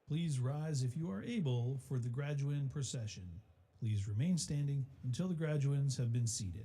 Please rise if you are able for the graduand procession. Please remain standing until the graduands have been seated.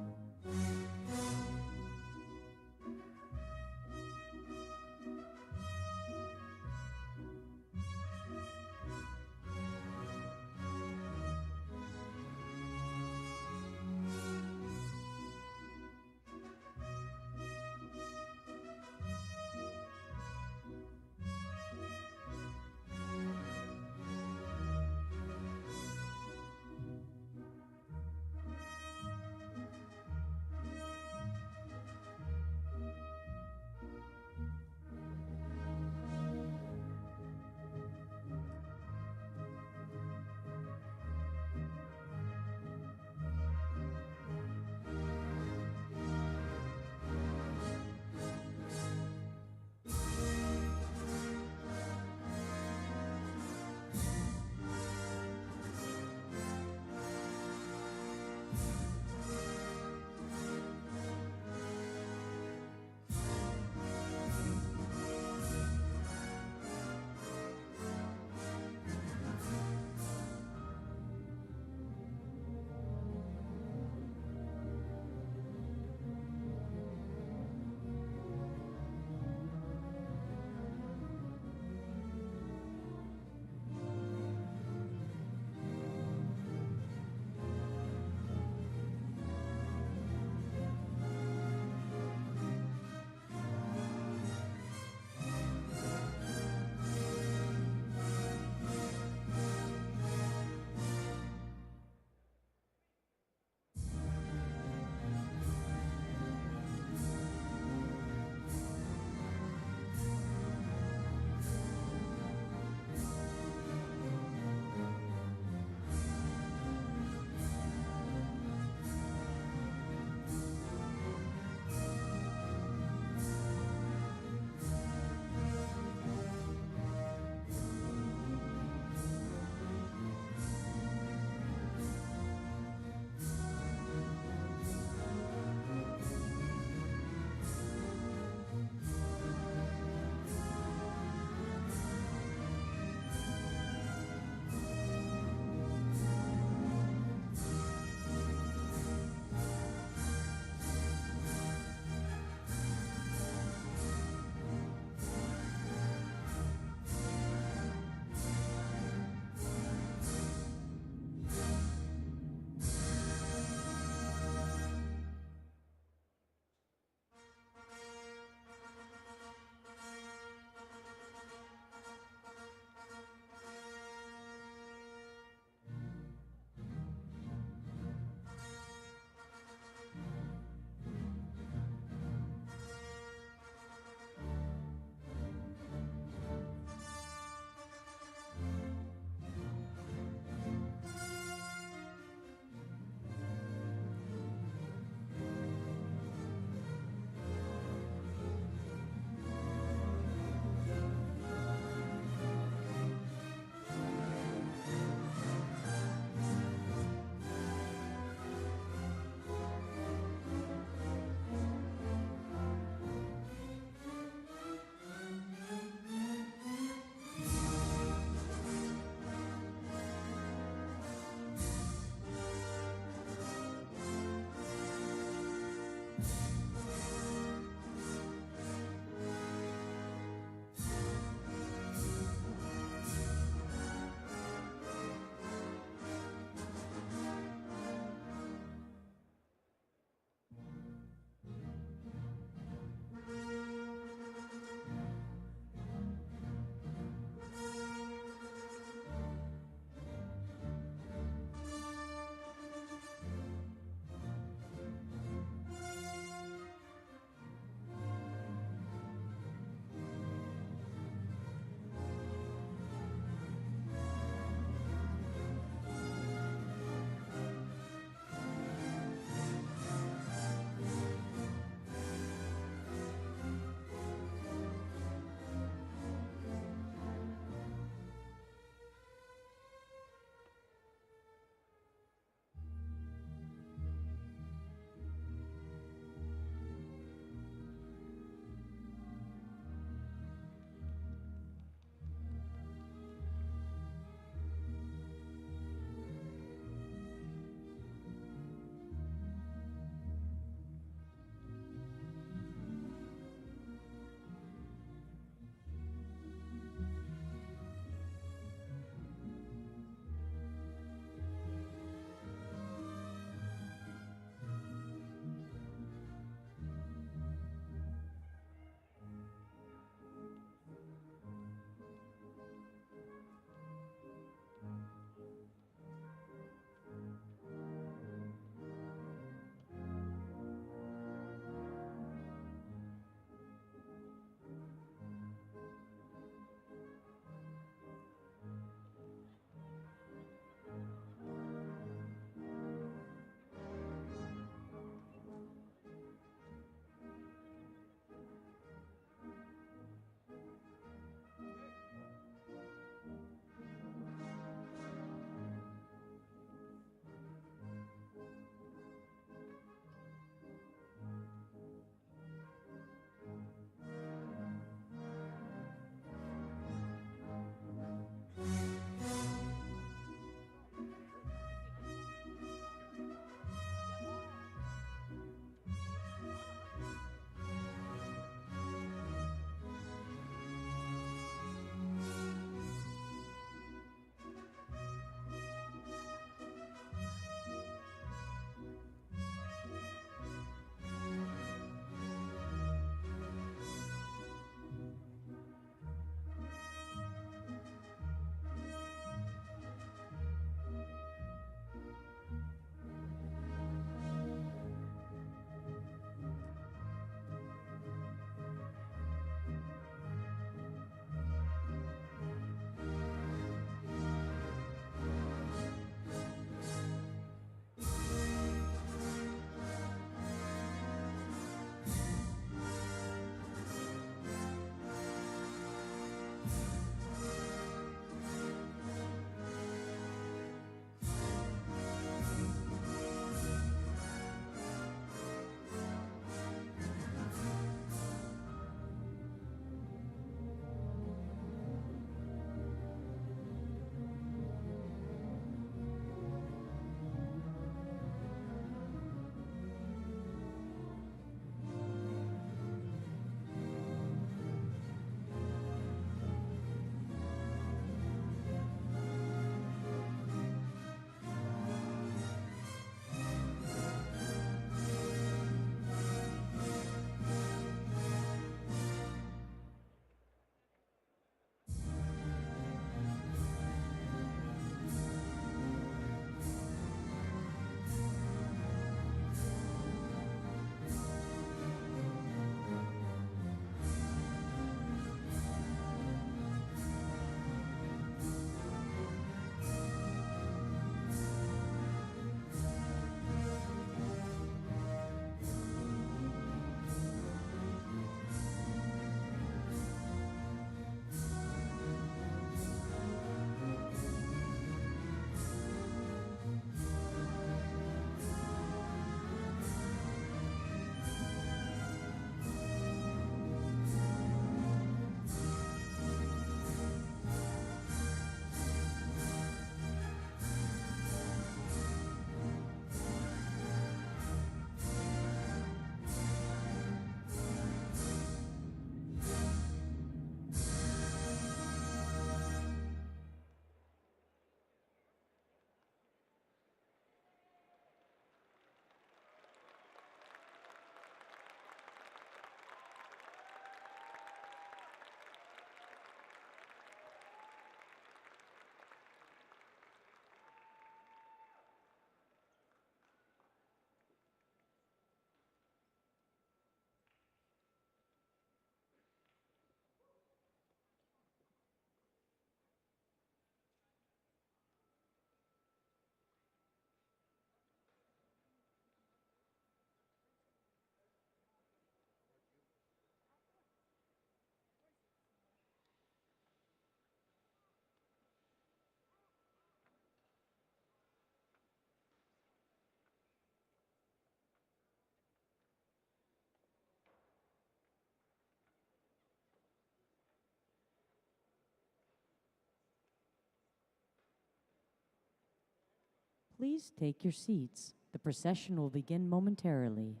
Please take your seats. The procession will begin momentarily.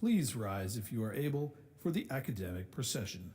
Please rise if you are able for the academic procession.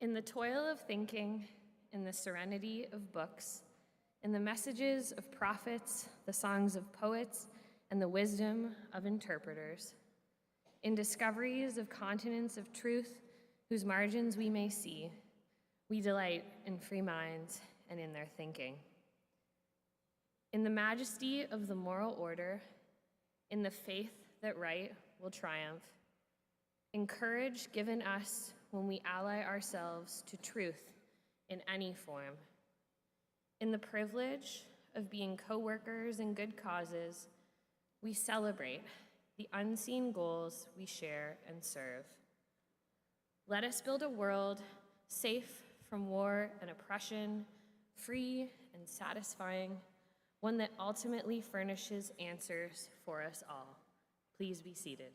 In the toil of thinking, in the serenity of books, in the messages of prophets, the songs of poets, and the wisdom of interpreters, in discoveries of continents of truth whose margins we may see, we delight in free minds and in their thinking. In the majesty of the moral order, in the faith that right will triumph, in courage given us when we ally ourselves to truth in any form, in the privilege of being co-workers in good causes, we celebrate the unseen goals we share and serve. Let us build a world safe from war and oppression, free and satisfying, one that ultimately furnishes answers for us all. Please be seated.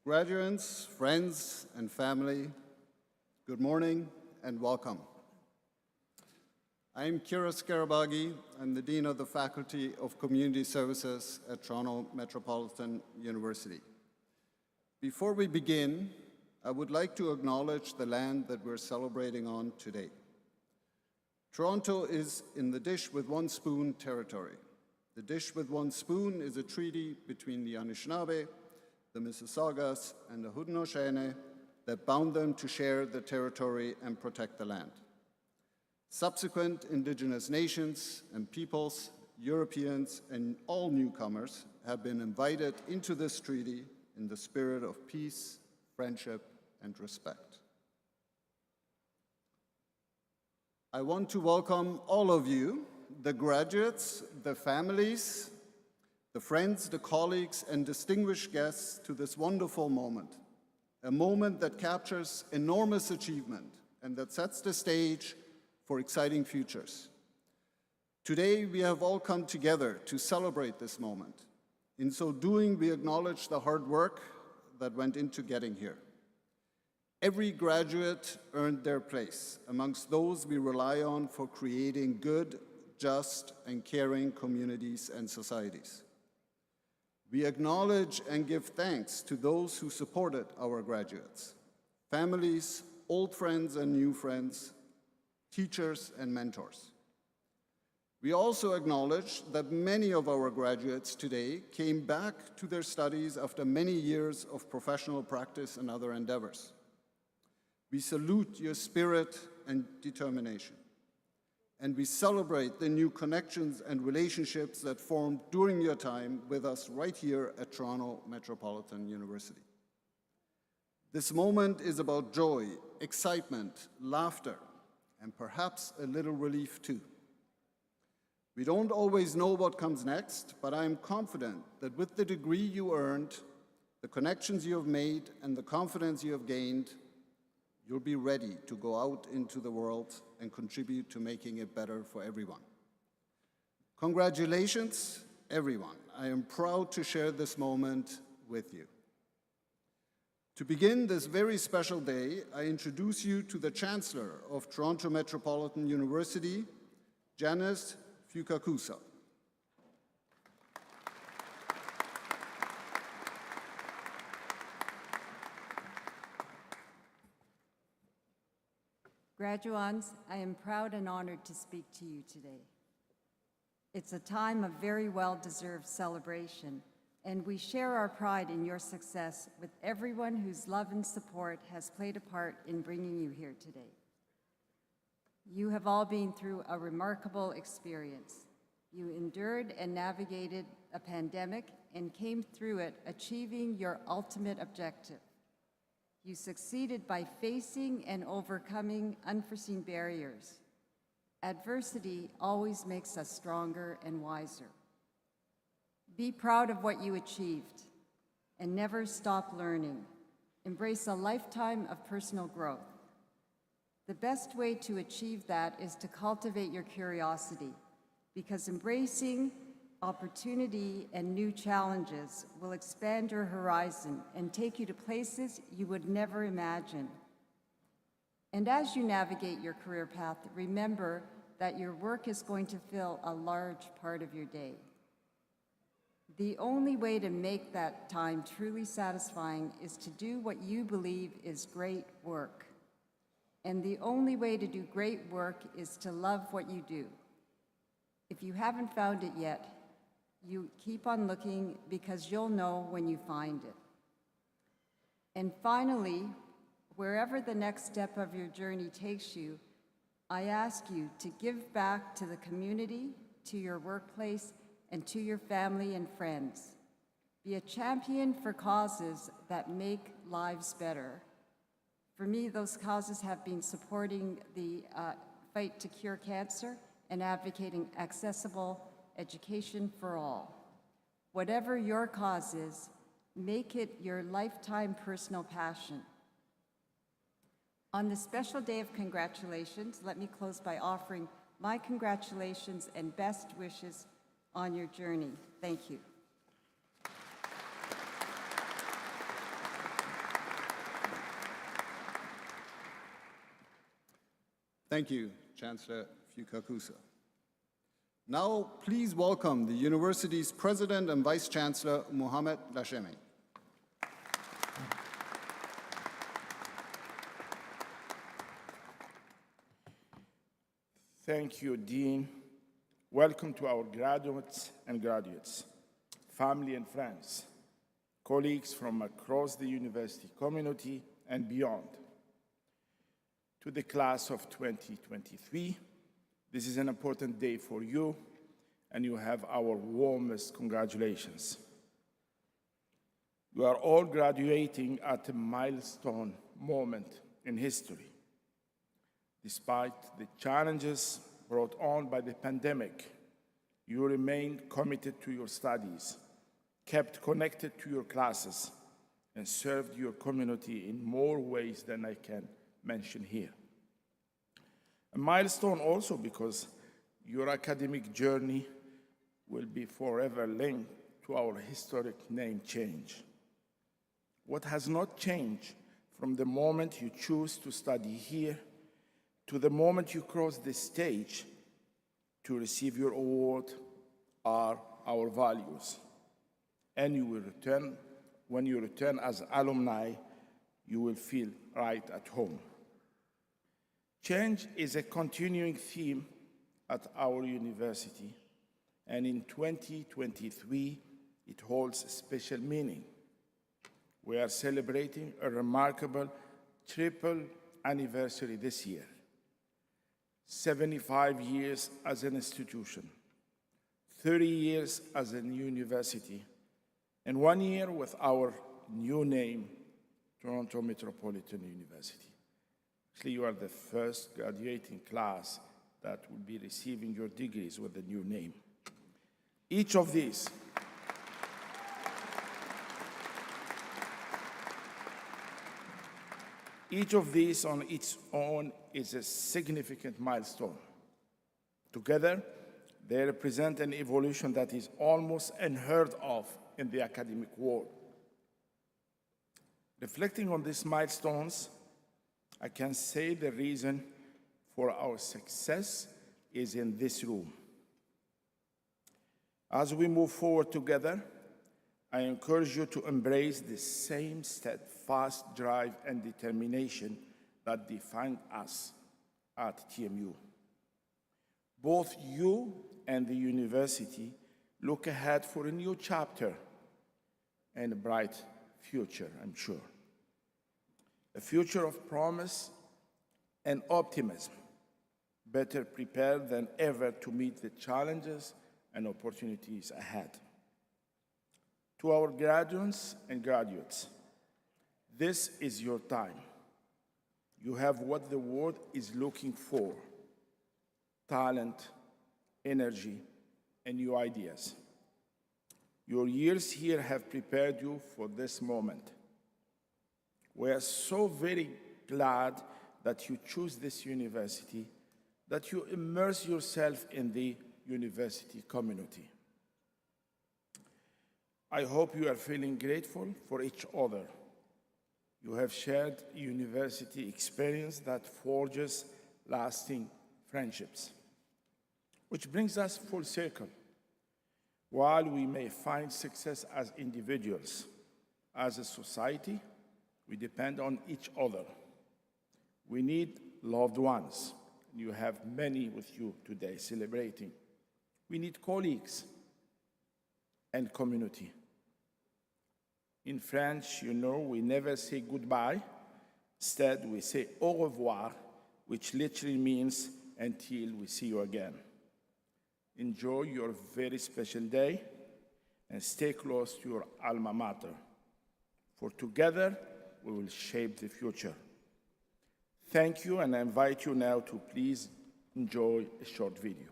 Graduates, friends, and family, good morning and welcome. I'm Kira Scarabaghi. I'm the Dean of the Faculty of Community Services at Toronto Metropolitan University. Before we begin, I would like to acknowledge the land that we're celebrating on today. Toronto is in the dish with one spoon territory. The dish with one spoon is a treaty between the Anishinaabe, the Mississaugas, and the Haudenosaunee that bound them to share the territory and protect the land. Subsequent Indigenous nations and peoples, Europeans, and all newcomers have been invited into this treaty in the spirit of peace, friendship, and respect. I want to welcome all of you, the graduates, the families, the friends, the colleagues, and distinguished guests to this wonderful moment, a moment that captures enormous achievement and that sets the stage for exciting futures. Today, we have all come together to celebrate this moment. In so doing, we acknowledge the hard work that went into getting here. Every graduate earned their place amongst those we rely on for creating good, just, and caring communities and societies. We acknowledge and give thanks to those who supported our graduates, families, old friends and new friends, teachers and mentors. We also acknowledge that many of our graduates today came back to their studies after many years of professional practice and other endeavors. We salute your spirit and determination. And we celebrate the new connections and relationships that formed during your time with us right here at Toronto Metropolitan University. This moment is about joy, excitement, laughter, and perhaps a little relief too. We don't always know what comes next, but I am confident that with the degree you earned, the connections you have made, and the confidence you have gained, you'll be ready to go out into the world and contribute to making it better for everyone. Congratulations, everyone. I am proud to share this moment with you. To begin this very special day, I introduce you to the Chancellor of Toronto Metropolitan University, Janice Fukakusa. Graduands, I am proud and honored to speak to you today. It's a time of very well-deserved celebration, and we share our pride in your success with everyone whose love and support has played a part in bringing you here today. You have all been through a remarkable experience. You endured and navigated a pandemic and came through it achieving your ultimate objective. You succeeded by facing and overcoming unforeseen barriers. Adversity always makes us stronger and wiser. Be proud of what you achieved and never stop learning. Embrace a lifetime of personal growth. The best way to achieve that is to cultivate your curiosity, because embracing opportunity and new challenges will expand your horizon and take you to places you would never imagine. And as you navigate your career path, remember that your work is going to fill a large part of your day. The only way to make that time truly satisfying is to do what you believe is great work. And the only way to do great work is to love what you do. If you haven't found it yet, you keep on looking because you'll know when you find it. And finally, wherever the next step of your journey takes you, I ask you to give back to the community, to your workplace, and to your family and friends. Be a champion for causes that make lives better. For me, those causes have been supporting the fight to cure cancer and advocating accessible education for all. Whatever your cause is, make it your lifetime personal passion. On this special day of congratulations, let me close by offering my congratulations and best wishes on your journey. Thank you. Thank you, Chancellor Fukakusa. Now, please welcome the university's President and Vice Chancellor, Mohamed Lashemi. Thank you, Dean. Welcome to our graduates and graduates, family and friends, colleagues from across the university community and beyond. To the class of 2023, this is an important day for you, and you have our warmest congratulations. You are all graduating at a milestone moment in history. Despite the challenges brought on by the pandemic, you remained committed to your studies, kept connected to your classes, and served your community in more ways than I can mention here. A milestone also because your academic journey will be forever linked to our historic name change. What has not changed from the moment you choose to study here to the moment you cross the stage to receive your award are our values. And you will return, when you return as alumni, you will feel right at home. Change is a continuing theme at our university, and in 2023, it holds a special meaning. We are celebrating a remarkable triple anniversary this year. 75 years as an institution, 30 years as a university, and 1 year with our new name, Toronto Metropolitan University. Actually, you are the first graduating class that will be receiving your degrees with the new name. Each of these on its own is a significant milestone. Together, they represent an evolution that is almost unheard of in the academic world. Reflecting on these milestones, I can say the reason for our success is in this room. As we move forward together, I encourage you to embrace the same steadfast drive and determination that defined us at TMU. Both you and the university look ahead for a new chapter and a bright future, I'm sure. A future of promise and optimism, better prepared than ever to meet the challenges and opportunities ahead. To our graduates and graduates, this is your time. You have what the world is looking for: talent, energy, and new ideas. Your years here have prepared you for this moment. We are so very glad that you choose this university, that you immerse yourself in the university community. I hope you are feeling grateful for each other. You have shared university experience that forges lasting friendships. which brings us full circle. While we may find success as individuals, as a society, we depend on each other. We need loved ones. You have many with you today celebrating. We need colleagues and community. In French, you know, we never say goodbye. Instead, we say au revoir, which literally means until we see you again. Enjoy your very special day and stay close to your alma mater. For together, we will shape the future. Thank you, and I invite you now to please enjoy a short video.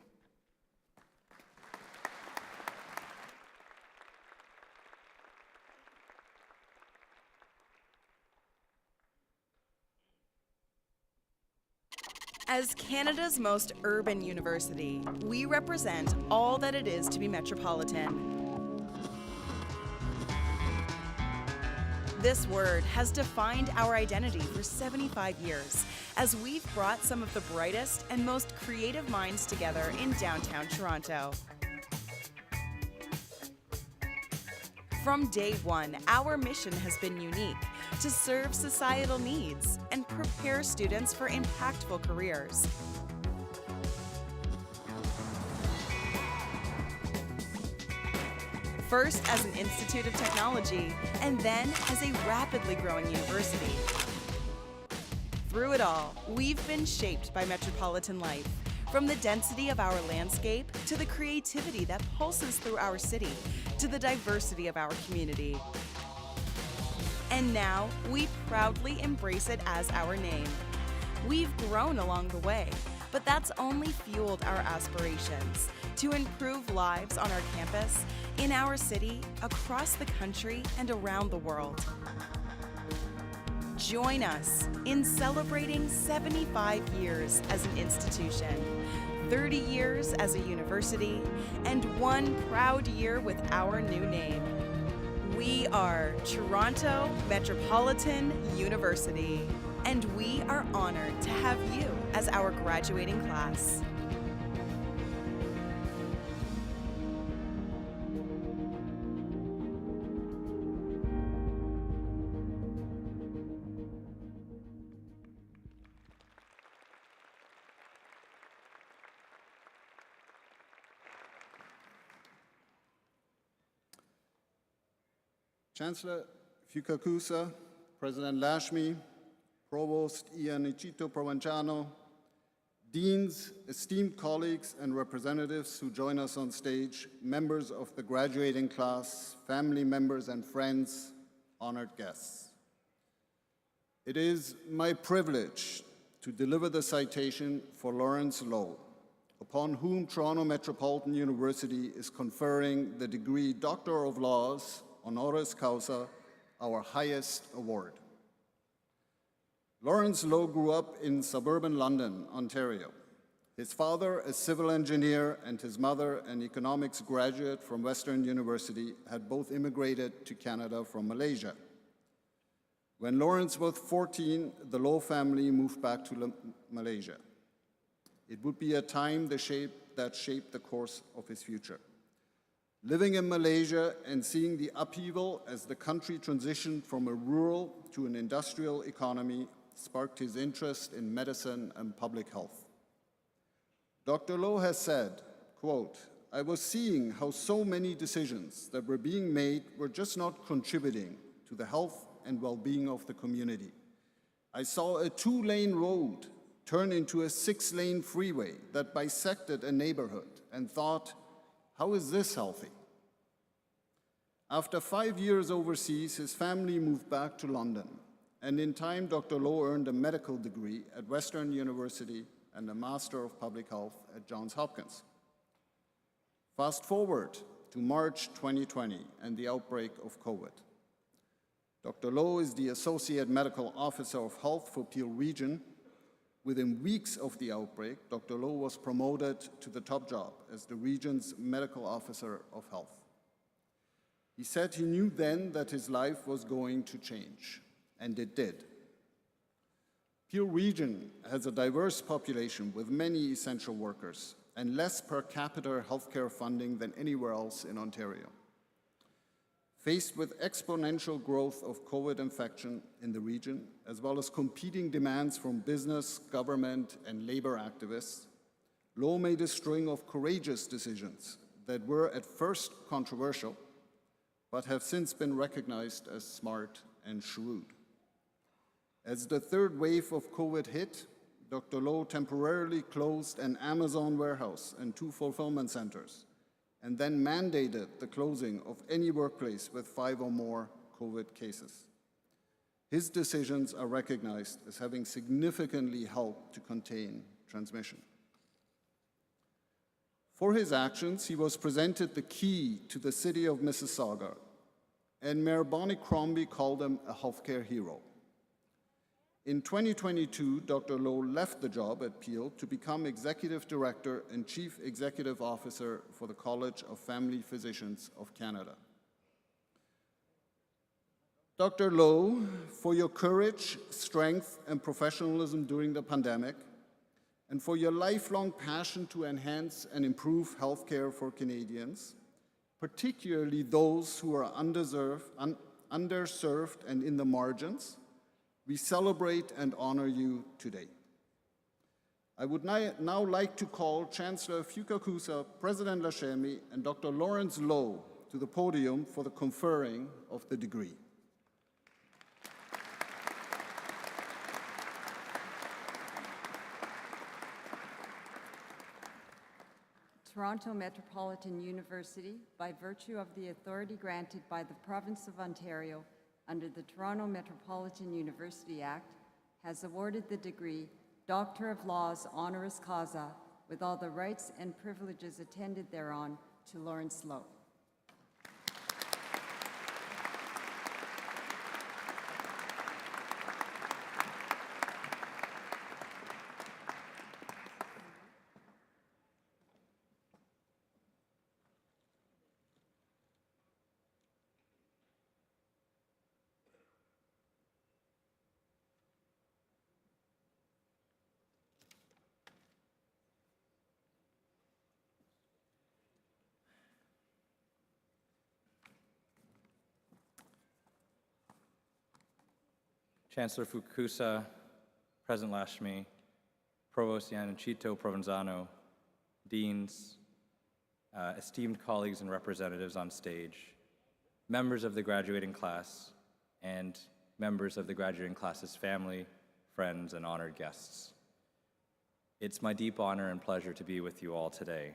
As Canada's most urban university, we represent all that it is to be Metropolitan. This word has defined our identity for 75 years, as we've brought some of the brightest and most creative minds together in downtown Toronto. From day one, our mission has been unique: to serve societal needs and prepare students for impactful careers. First as an institute of technology, and then as a rapidly growing university. Through it all, we've been shaped by Metropolitan life, from the density of our landscape to the creativity that pulses through our city, to the diversity of our community. And now, we proudly embrace it as our name. We've grown along the way, but that's only fueled our aspirations to improve lives on our campus, in our city, across the country, and around the world. Join us in celebrating 75 years as an institution, 30 years as a university, and 1 proud year with our new name. We are Toronto Metropolitan University, and we are honored to have you as our graduating class. Chancellor Fukakusa, President Lashmi, Provost Iannicito Provenciano, deans, esteemed colleagues and representatives who join us on stage, members of the graduating class, family members and friends, honored guests. It is my privilege to deliver the citation for Lawrence Lowe, upon whom Toronto Metropolitan University is conferring the degree Doctor of Laws, honoris causa, our highest award. Lawrence Lowe grew up in suburban London, Ontario. His father, a civil engineer, and his mother, an economics graduate from Western University, had both immigrated to Canada from Malaysia. When Lawrence was 14, the Lowe family moved back to Malaysia. It would be a time that shaped the course of his future. Living in Malaysia and seeing the upheaval as the country transitioned from a rural to an industrial economy sparked his interest in medicine and public health. Dr. Lowe has said, quote, "I was seeing how so many decisions that were being made were just not contributing to the health and well-being of the community. I saw a 2-lane road turn into a 6-lane freeway that bisected a neighborhood and thought, how is this healthy?" After 5 years overseas, his family moved back to London, and in time, Dr. Lowe earned a medical degree at Western University and a Master of Public Health at Johns Hopkins. Fast forward to March 2020 and the outbreak of COVID. Dr. Lowe is the Associate Medical Officer of Health for Peel Region. Within weeks of the outbreak, Dr. Lowe was promoted to the top job as the region's Medical Officer of Health. He said he knew then that his life was going to change, and it did. Peel Region has a diverse population with many essential workers, and less per capita healthcare funding than anywhere else in Ontario. Faced with exponential growth of COVID infection in the region, as well as competing demands from business, government, and labor activists, Low made a string of courageous decisions that were at first controversial, but have since been recognized as smart and shrewd. As the third wave of COVID hit, Dr. Low temporarily closed an Amazon warehouse and 2 fulfillment centers, and then mandated the closing of any workplace with 5 or more COVID cases. His decisions are recognized as having significantly helped to contain transmission. For his actions, he was presented the key to the city of Mississauga, and Mayor Bonnie Crombie called him a healthcare hero. In 2022, Dr. Low left the job at Peel to become Executive Director and Chief Executive Officer for the College of Family Physicians of Canada. Dr. Low, for your courage, strength, and professionalism during the pandemic, and for your lifelong passion to enhance and improve healthcare for Canadians, particularly those who are underserved and in the margins, we celebrate and honor you today. I would now like to call Chancellor Fukakusa, President Lashemi, and Dr. Lawrence Low to the podium for the conferring of the degree. Toronto Metropolitan University, by virtue of the authority granted by the Province of Ontario under the Toronto Metropolitan University Act, has awarded the degree Doctor of Laws honoris causa with all the rights and privileges attended thereon to Lawrence Low. Chancellor Fukusa, President Lashmi, Provost Yanachito Provenzano, deans, esteemed colleagues and representatives on stage, members of the graduating class, and members of the graduating class's family, friends, and honored guests. It's my deep honor and pleasure to be with you all today.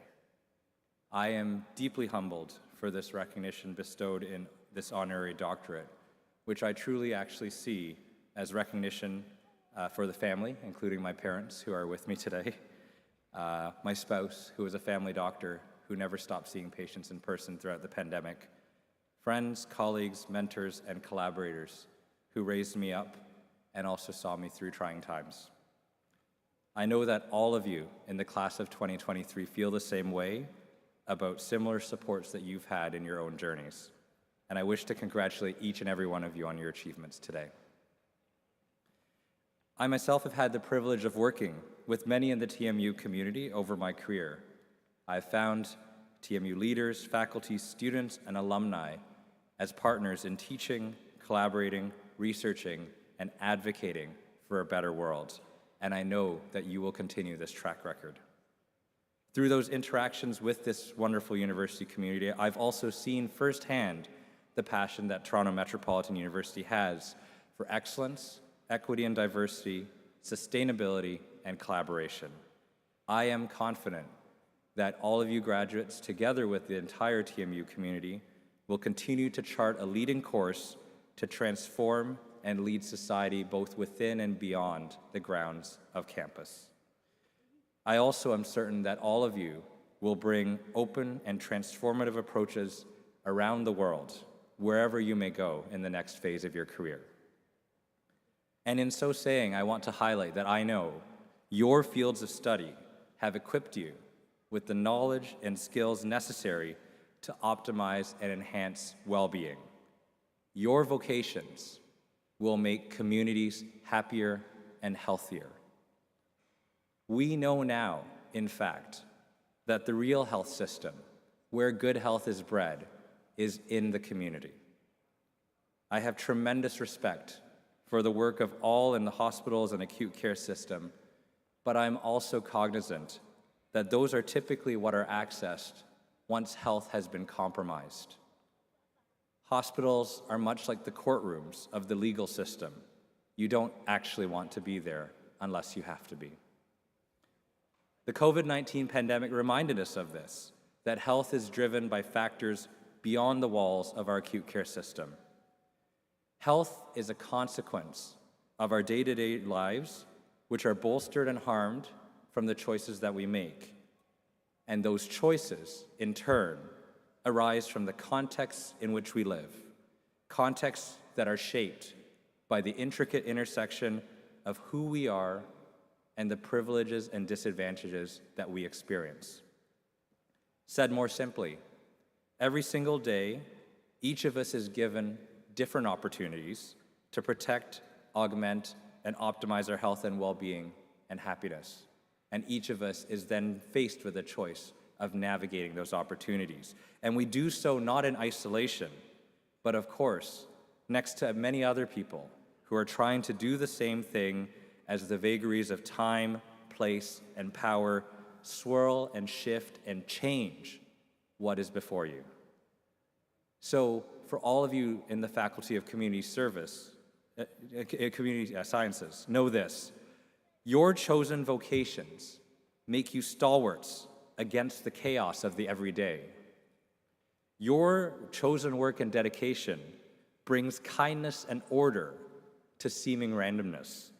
I am deeply humbled for this recognition bestowed in this honorary doctorate, which I truly actually see as recognition for the family, including my parents who are with me today, my spouse, who is a family doctor who never stopped seeing patients in person throughout the pandemic, friends, colleagues, mentors, and collaborators who raised me up and also saw me through trying times. I know that all of you in the class of 2023 feel the same way about similar supports that you've had in your own journeys, and I wish to congratulate each and every one of you on your achievements today. I myself have had the privilege of working with many in the TMU community over my career. I've found TMU leaders, faculty, students, and alumni as partners in teaching, collaborating, researching, and advocating for a better world, and I know that you will continue this track record. Through those interactions with this wonderful university community, I've also seen firsthand the passion that Toronto Metropolitan University has for excellence, equity and diversity, sustainability, and collaboration. I am confident that all of you graduates, together with the entire TMU community, will continue to chart a leading course to transform and lead society both within and beyond the grounds of campus. I also am certain that all of you will bring open and transformative approaches around the world, wherever you may go in the next phase of your career. And in so saying, I want to highlight that I know your fields of study have equipped you with the knowledge and skills necessary to optimize and enhance well-being. Your vocations will make communities happier and healthier. We know now, in fact, that the real health system, where good health is bred, is in the community. I have tremendous respect for the work of all in the hospitals and acute care system, but I'm also cognizant that those are typically what are accessed once health has been compromised. Hospitals are much like the courtrooms of the legal system. You don't actually want to be there unless you have to be. The COVID-19 pandemic reminded us of this, that health is driven by factors beyond the walls of our acute care system. Health is a consequence of our day-to-day lives, which are bolstered and harmed from the choices that we make. And those choices, in turn, arise from the contexts in which we live, contexts that are shaped by the intricate intersection of who we are and the privileges and disadvantages that we experience. Said more simply, every single day, each of us is given different opportunities to protect, augment, and optimize our health and well-being and happiness. And each of us is then faced with a choice of navigating those opportunities. And we do so not in isolation, but of course, next to many other people who are trying to do the same thing as the vagaries of time, place, and power swirl and shift and change what is before you. So for all of you in the Faculty of Community Service, Community Sciences, know this: your chosen vocations make you stalwarts against the chaos of the everyday. Your chosen work and dedication brings kindness and order to seeming randomness.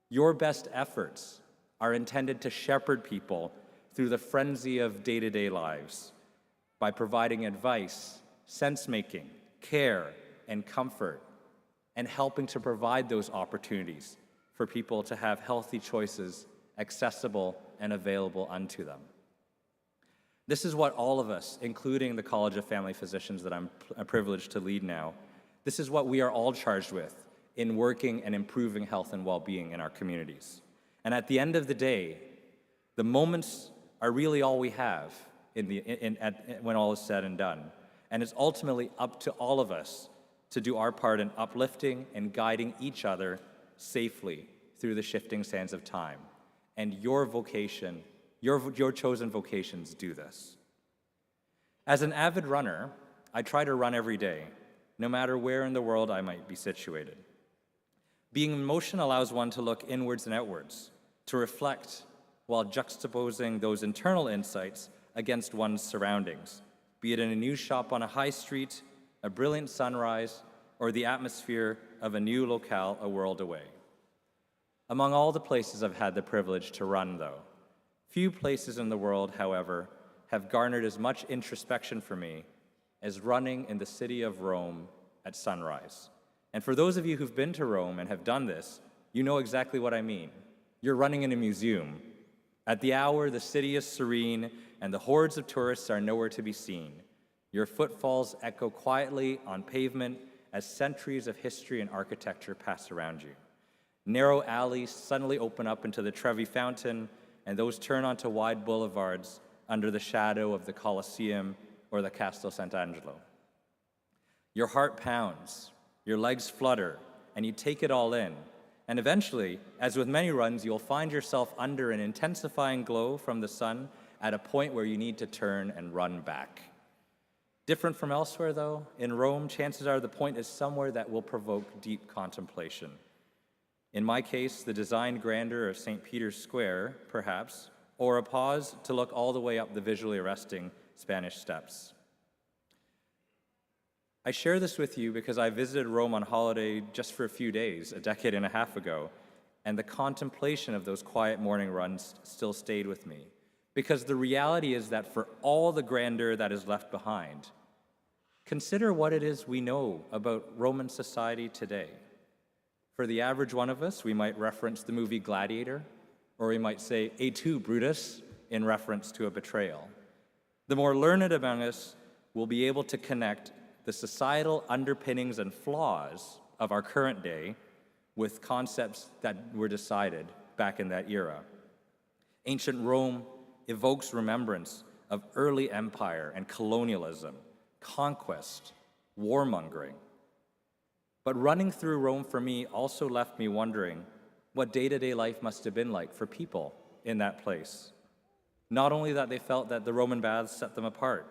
Your best efforts are intended to shepherd people through the frenzy of day-to-day lives by providing advice, sense-making, care, and comfort, and helping to provide those opportunities for people to have healthy choices accessible and available unto them. This is what all of us, including the College of Family Physicians that I'm privileged to lead now, this is what we are all charged with in working and improving health and well-being in our communities. And at the end of the day, the moments are really all we have when all is said and done. And it's ultimately up to all of us to do our part in uplifting and guiding each other safely through the shifting sands of time. And your vocation, your chosen vocations do this. As an avid runner, I try to run every day, no matter where in the world I might be situated. Being in motion allows one to look inwards and outwards, to reflect while juxtaposing those internal insights against one's surroundings, be it in a new shop on a high street, a brilliant sunrise, or the atmosphere of a new locale a world away. Among all the places I've had the privilege to run, though, few places in the world, however, have garnered as much introspection for me as running in the city of Rome at sunrise. And for those of you who've been to Rome and have done this, you know exactly what I mean. You're running in a museum. At the hour, the city is serene, and the hordes of tourists are nowhere to be seen. Your footfalls echo quietly on pavement as centuries of history and architecture pass around you. Narrow alleys suddenly open up into the Trevi Fountain, and those turn onto wide boulevards under the shadow of the Colosseum or the Castel Sant'Angelo. Your heart pounds, your legs flutter, and you take it all in. And eventually, as with many runs, you'll find yourself under an intensifying glow from the sun at a point where you need to turn and run back. Different from elsewhere, though, in Rome, chances are the point is somewhere that will provoke deep contemplation. In my case, the designed grandeur of St. Peter's Square, perhaps, or a pause to look all the way up the visually arresting Spanish Steps. I share this with you because I visited Rome on holiday just for a few days, a decade and a half ago, and the contemplation of those quiet morning runs still stayed with me. Because the reality is that for all the grandeur that is left behind, consider what it is we know about Roman society today. For the average one of us, we might reference the movie Gladiator, or we might say, "Et tu, Brutus," in reference to a betrayal. The more learned among us will be able to connect the societal underpinnings and flaws of our current day with concepts that were decided back in that era. Ancient Rome evokes remembrance of early empire and colonialism, conquest, warmongering. But running through Rome for me also left me wondering what day-to-day life must have been like for people in that place. Not only that they felt that the Roman baths set them apart,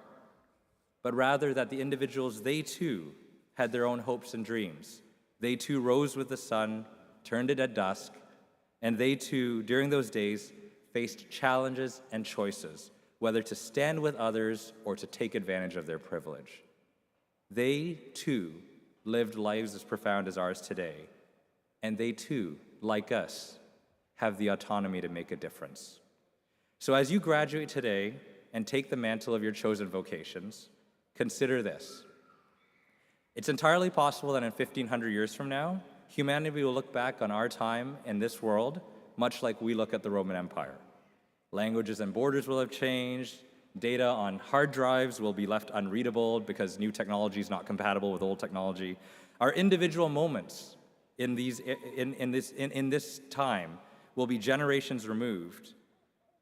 but rather that the individuals, they too had their own hopes and dreams. They too rose with the sun, turned it at dusk, and they too, during those days, faced challenges and choices, whether to stand with others or to take advantage of their privilege. They too lived lives as profound as ours today, and they too, like us, have the autonomy to make a difference. So as you graduate today and take the mantle of your chosen vocations, consider this. It's entirely possible that in 1,500 years from now, humanity will look back on our time in this world much like we look at the Roman Empire. Languages and borders will have changed. Data on hard drives will be left unreadable because new technology is not compatible with old technology. Our individual moments in this time will be generations removed,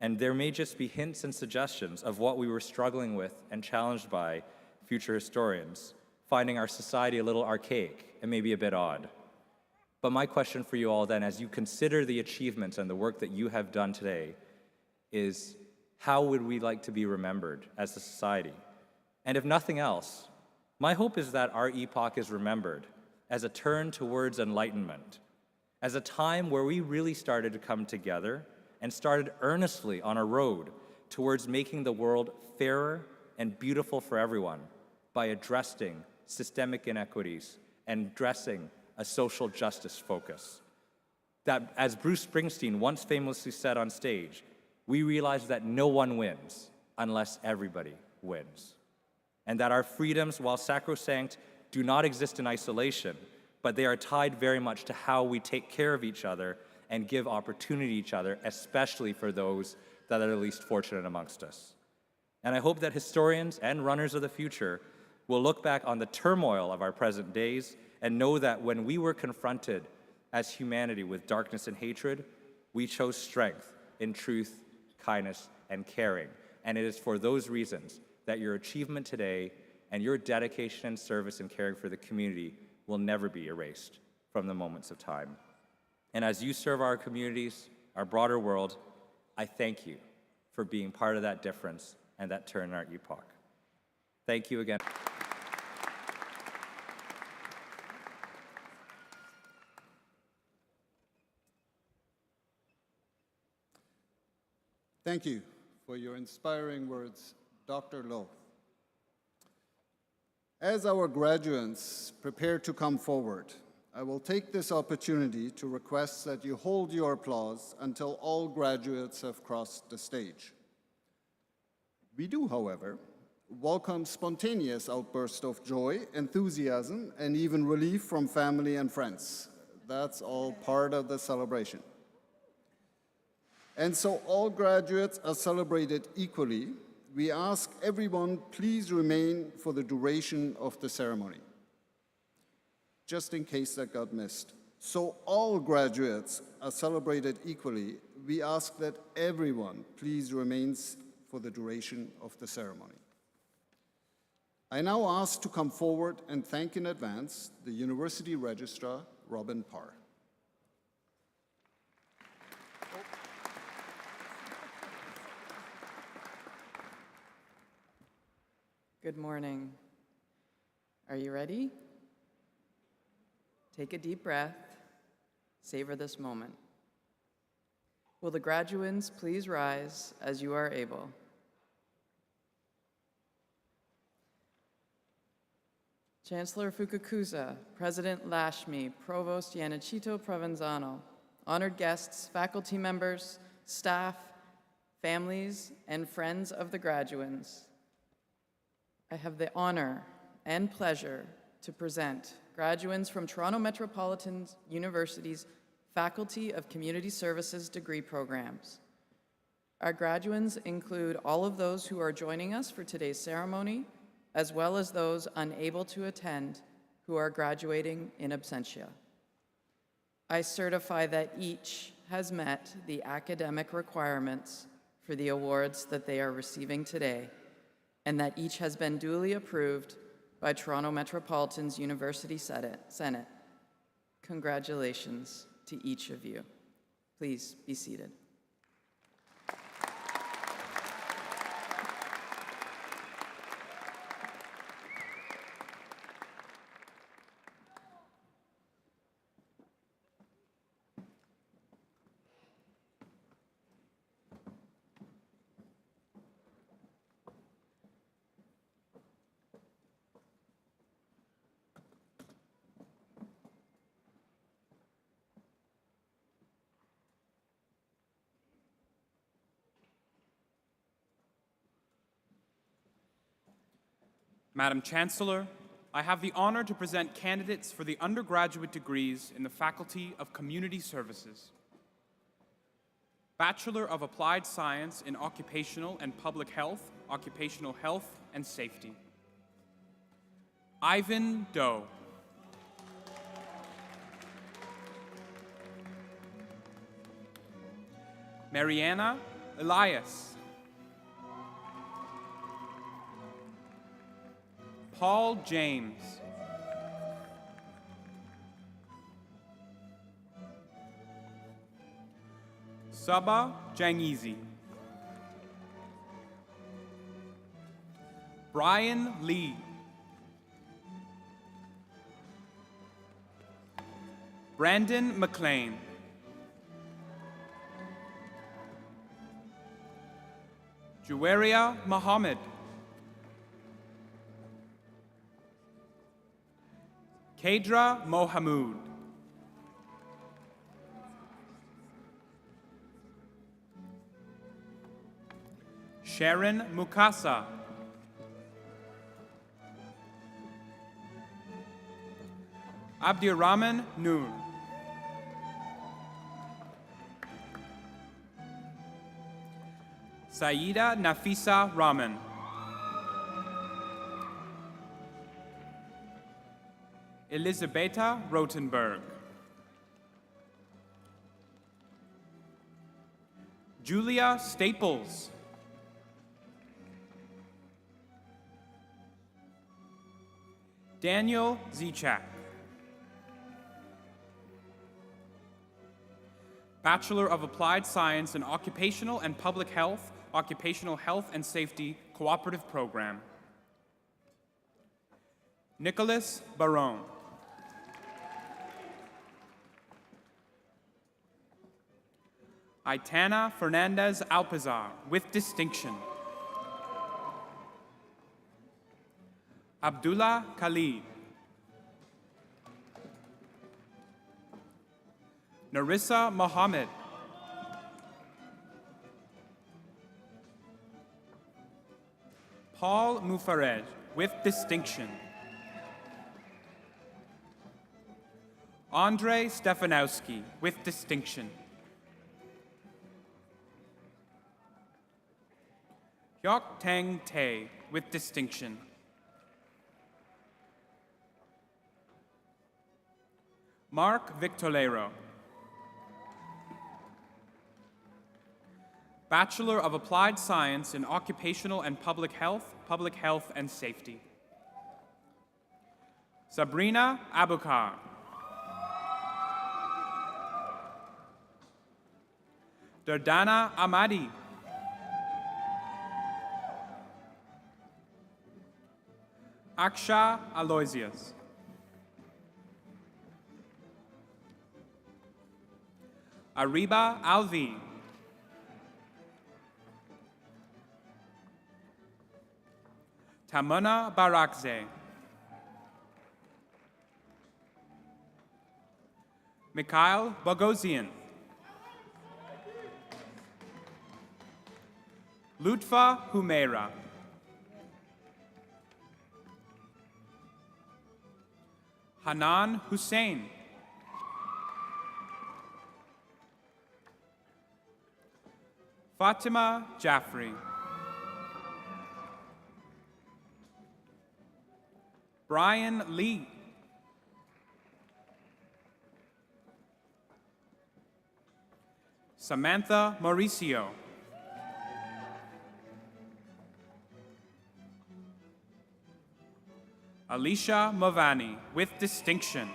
and there may just be hints and suggestions of what we were struggling with and challenged by future historians, finding our society a little archaic and maybe a bit odd. But my question for you all then, as you consider the achievements and the work that you have done today, is how would we like to be remembered as a society? And if nothing else, my hope is that our epoch is remembered as a turn towards enlightenment, as a time where we really started to come together and started earnestly on a road towards making the world fairer and beautiful for everyone by addressing systemic inequities and addressing a social justice focus. That, as Bruce Springsteen once famously said on stage, we realize that no one wins unless everybody wins. And that our freedoms, while sacrosanct, do not exist in isolation, but they are tied very much to how we take care of each other and give opportunity to each other, especially for those that are the least fortunate amongst us. And I hope that historians and runners of the future will look back on the turmoil of our present days and know that when we were confronted as humanity with darkness and hatred, we chose strength in truth, kindness, and caring. And it is for those reasons that your achievement today and your dedication and service in caring for the community will never be erased from the moments of time. And as you serve our communities, our broader world, I thank you for being part of that difference and that turn in our epoch. Thank you again. Thank you for your inspiring words, Dr. Lowe. As our graduates prepare to come forward, I will take this opportunity to request that you hold your applause until all graduates have crossed the stage. We do, however, welcome spontaneous outbursts of joy, enthusiasm, and even relief from family and friends. That's all part of the celebration. And so all graduates are celebrated equally. We ask everyone, please remain for the duration of the ceremony, just in case that got missed. So all graduates are celebrated equally. We ask that everyone please remains for the duration of the ceremony. I now ask to come forward and thank in advance the University Registrar, Robin Parr. Good morning. Are you ready? Take a deep breath. Savor this moment. Will the graduands please rise as you are able? Chancellor Fukakusa, President Lashmi, Provost Yannicito Provenzano, honored guests, faculty members, staff, families, and friends of the graduands, I have the honor and pleasure to present graduands from Toronto Metropolitan University's Faculty of Community Services degree programs. Our graduands include all of those who are joining us for today's ceremony, as well as those unable to attend who are graduating in absentia. I certify that each has met the academic requirements for the awards that they are receiving today, and that each has been duly approved by Toronto Metropolitan's University Senate. Congratulations to each of you. Please be seated. Madam Chancellor, I have the honor to present candidates for the undergraduate degrees in the Faculty of Community Services. Bachelor of Applied Science in Occupational and Public Health, Occupational Health and Safety. Ivan Doe. Mariana Elias. Paul James. Saba Jangizi. Brian Lee. Brandon McLean. Juwaria Muhammad. Kedra Mohamud. Sharon Mukasa. Abdirahman Noor. Saida Nafisa Rahman. Elisabetta Rotenberg. Julia Staples. Daniel Zichak. Bachelor of Applied Science in Occupational and Public Health, Occupational Health and Safety Cooperative Program. Nicholas Barone. Aitana Fernandez Alpizar, with distinction. Abdullah Khalid. Narissa Mohammed. Paul Mufarej, with distinction. Andre Stefanowski, with distinction. Hyok Tang Tay, with distinction. Mark Victorero. Bachelor of Applied Science in Occupational and Public Health and Safety. Sabrina Abukar. Dardana Ahmadi. Aksha Aloysius. Ariba Alvi. Tamuna Barakze. Mikhail Bogosian. Lutfa Humeira. Hanan Hussein. Fatima Jaffrey. Brian Lee. Samantha Mauricio. Alicia Movani, with distinction.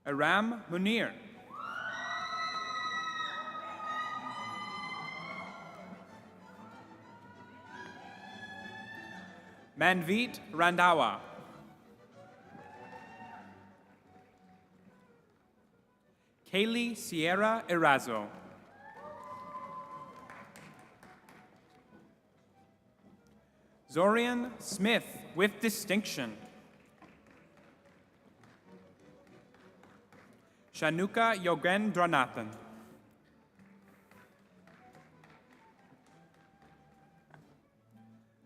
Aram Munir. Manveet Randawa. Kaylee Sierra Erazo. Zorian Smith, with distinction. Shanuka Yogendranathan.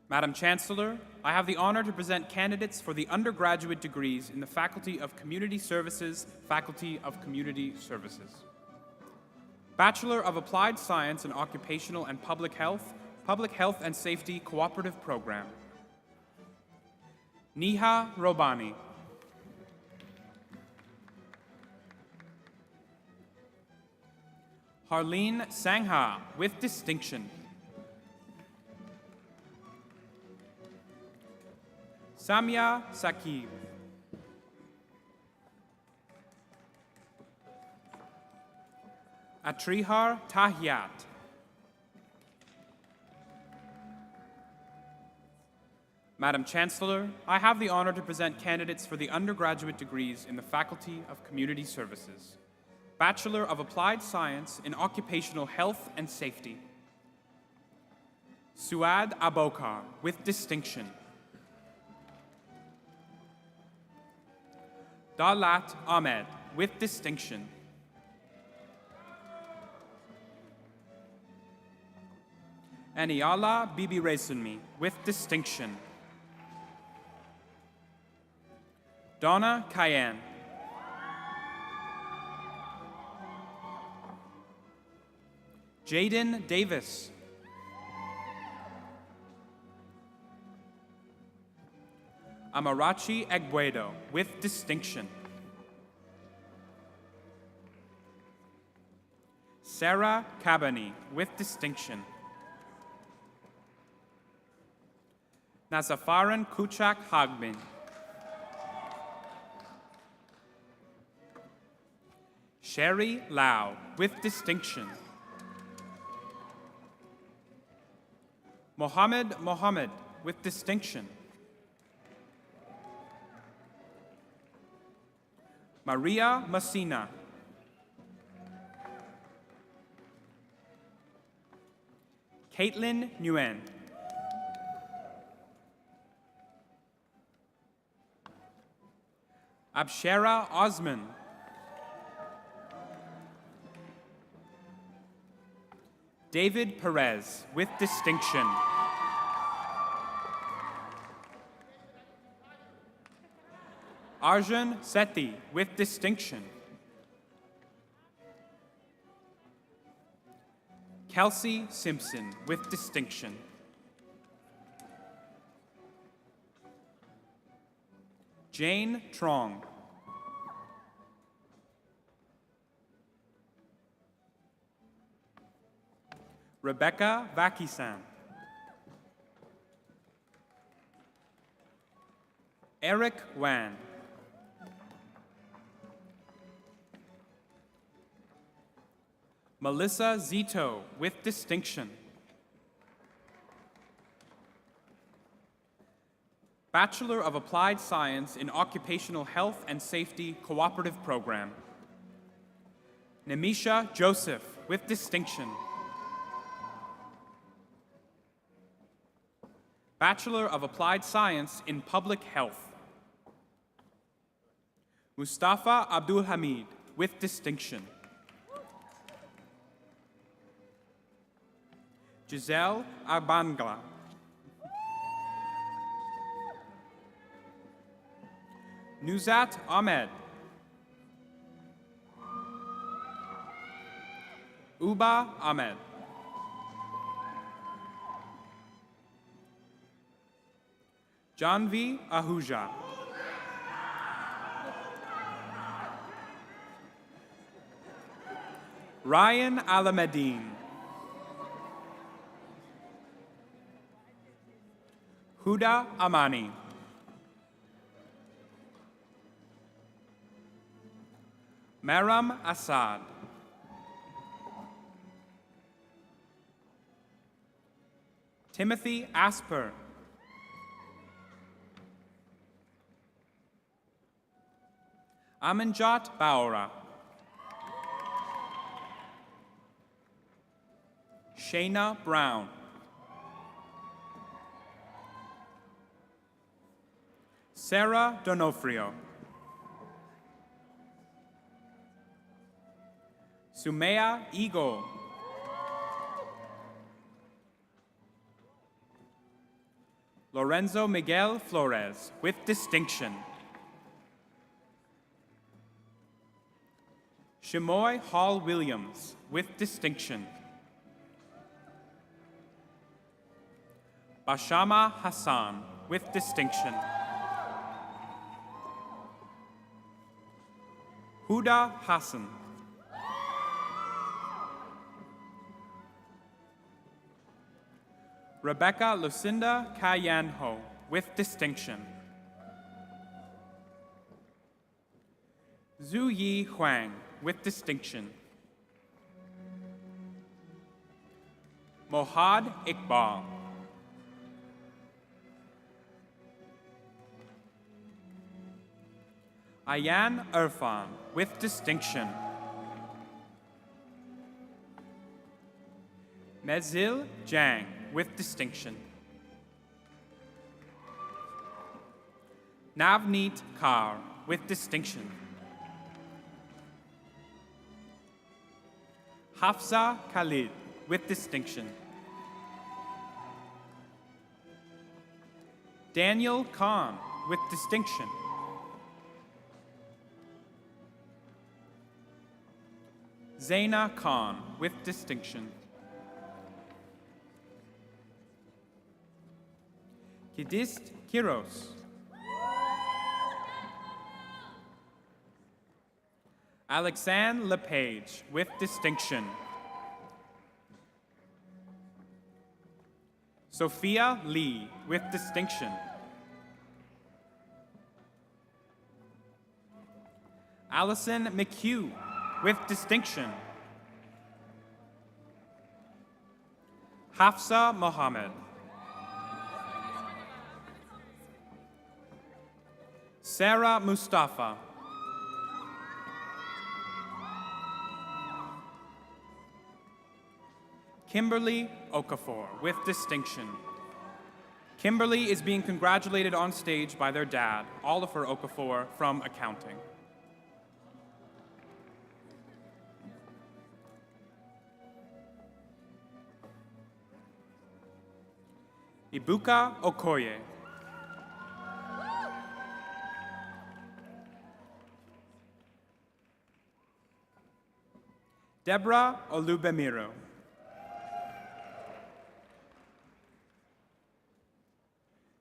Madam Chancellor, I have the honor to present candidates for the undergraduate degrees in the Faculty of Community Services, Faculty of Community Services. Bachelor of Applied Science in Occupational and Public Health and Safety Cooperative Program. Neha Robani. Harleen Sangha, with distinction. Samya Sakib. Atrihar Tahiyat. Madam Chancellor, I have the honor to present candidates for the undergraduate degrees in the Faculty of Community Services. Bachelor of Applied Science in Occupational Health and Safety. Suad Abokar, with distinction. Dalat Ahmed, with distinction. Aniala Bibi Resunmi, with distinction. Donna Cayenne. Jaden Davis. Amarachi Egbuedo, with distinction. Sarah Cabani, with distinction. Nazafaran Kuchak Hagbin. Sherry Lau, with distinction. Mohammed, with distinction. Maria Messina. Caitlin Nguyen. Abshera Osman. David Perez, with distinction. Arjun Sethi, with distinction. Kelsey Simpson, with distinction. Jane Trong. Rebecca Vakisan. Eric Wan. Melissa Zito, with distinction. Bachelor of Applied Science in Occupational Health and Safety Cooperative Program. Nemisha Joseph, with distinction. Bachelor of Applied Science in Public Health. Mustafa Abdul Hamid, with distinction. Giselle Arbangla. Nuzat Ahmed. Uba Ahmed. Janvi Ahuja. Ryan Alameddin. Huda Amani. Maram Assad. Timothy Asper. Amanjot Baura. Shayna Brown. Sarah Donofrio. Sumaya Eagle. Lorenzo Miguel Flores, with distinction. Shimoy Hall Williams, with distinction. Bashama Hassan, with distinction. Huda Hassan. Rebecca Lucinda Kayan Ho, with distinction. Zhu Yi Huang, with distinction. Mohad Iqbal. Ayan Irfan, with distinction. Mezil Jang, with distinction. Navneet Kaur, with distinction. Hafsa Khalid, with distinction. Daniel Khan, with distinction. Zaina Khan, with distinction. Kidist Kiros. Alexandre Lepage, with distinction. Sophia Lee, with distinction. Allison McHugh, with distinction. Hafsa Mohammed. Sarah Mustafa. Kimberly Okafor, with distinction. Kimberly is being congratulated on stage by their dad, Oliver Okafor, from accounting. Ibuka Okoye. Deborah Olubemiro.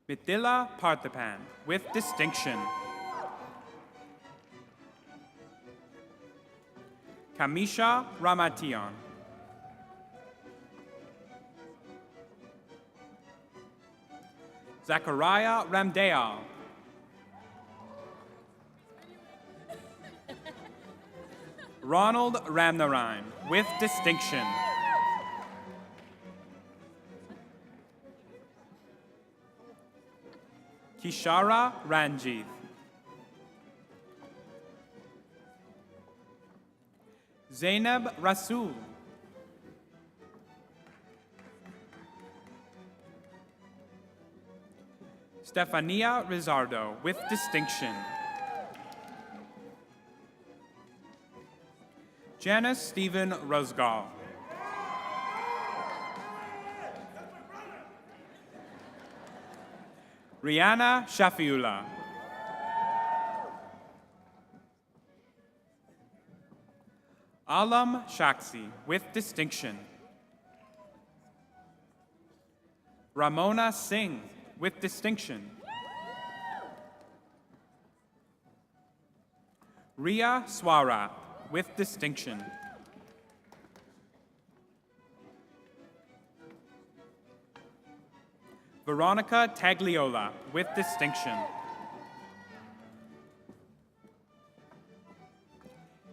Mithila Parthapan, with distinction. Kamisha Ramatian. Zachariah Ramdayal. Ronald Ramnarain, with distinction. Kishara Ranjith. Zainab Rasul. Stefania Rizardo, with distinction. Janice Stephen Rosgall. Rihanna Shafiullah. Alam Shaksi, with distinction. Ramona Singh, with distinction. Ria Swarat, with distinction. Veronica Tagliola, with distinction.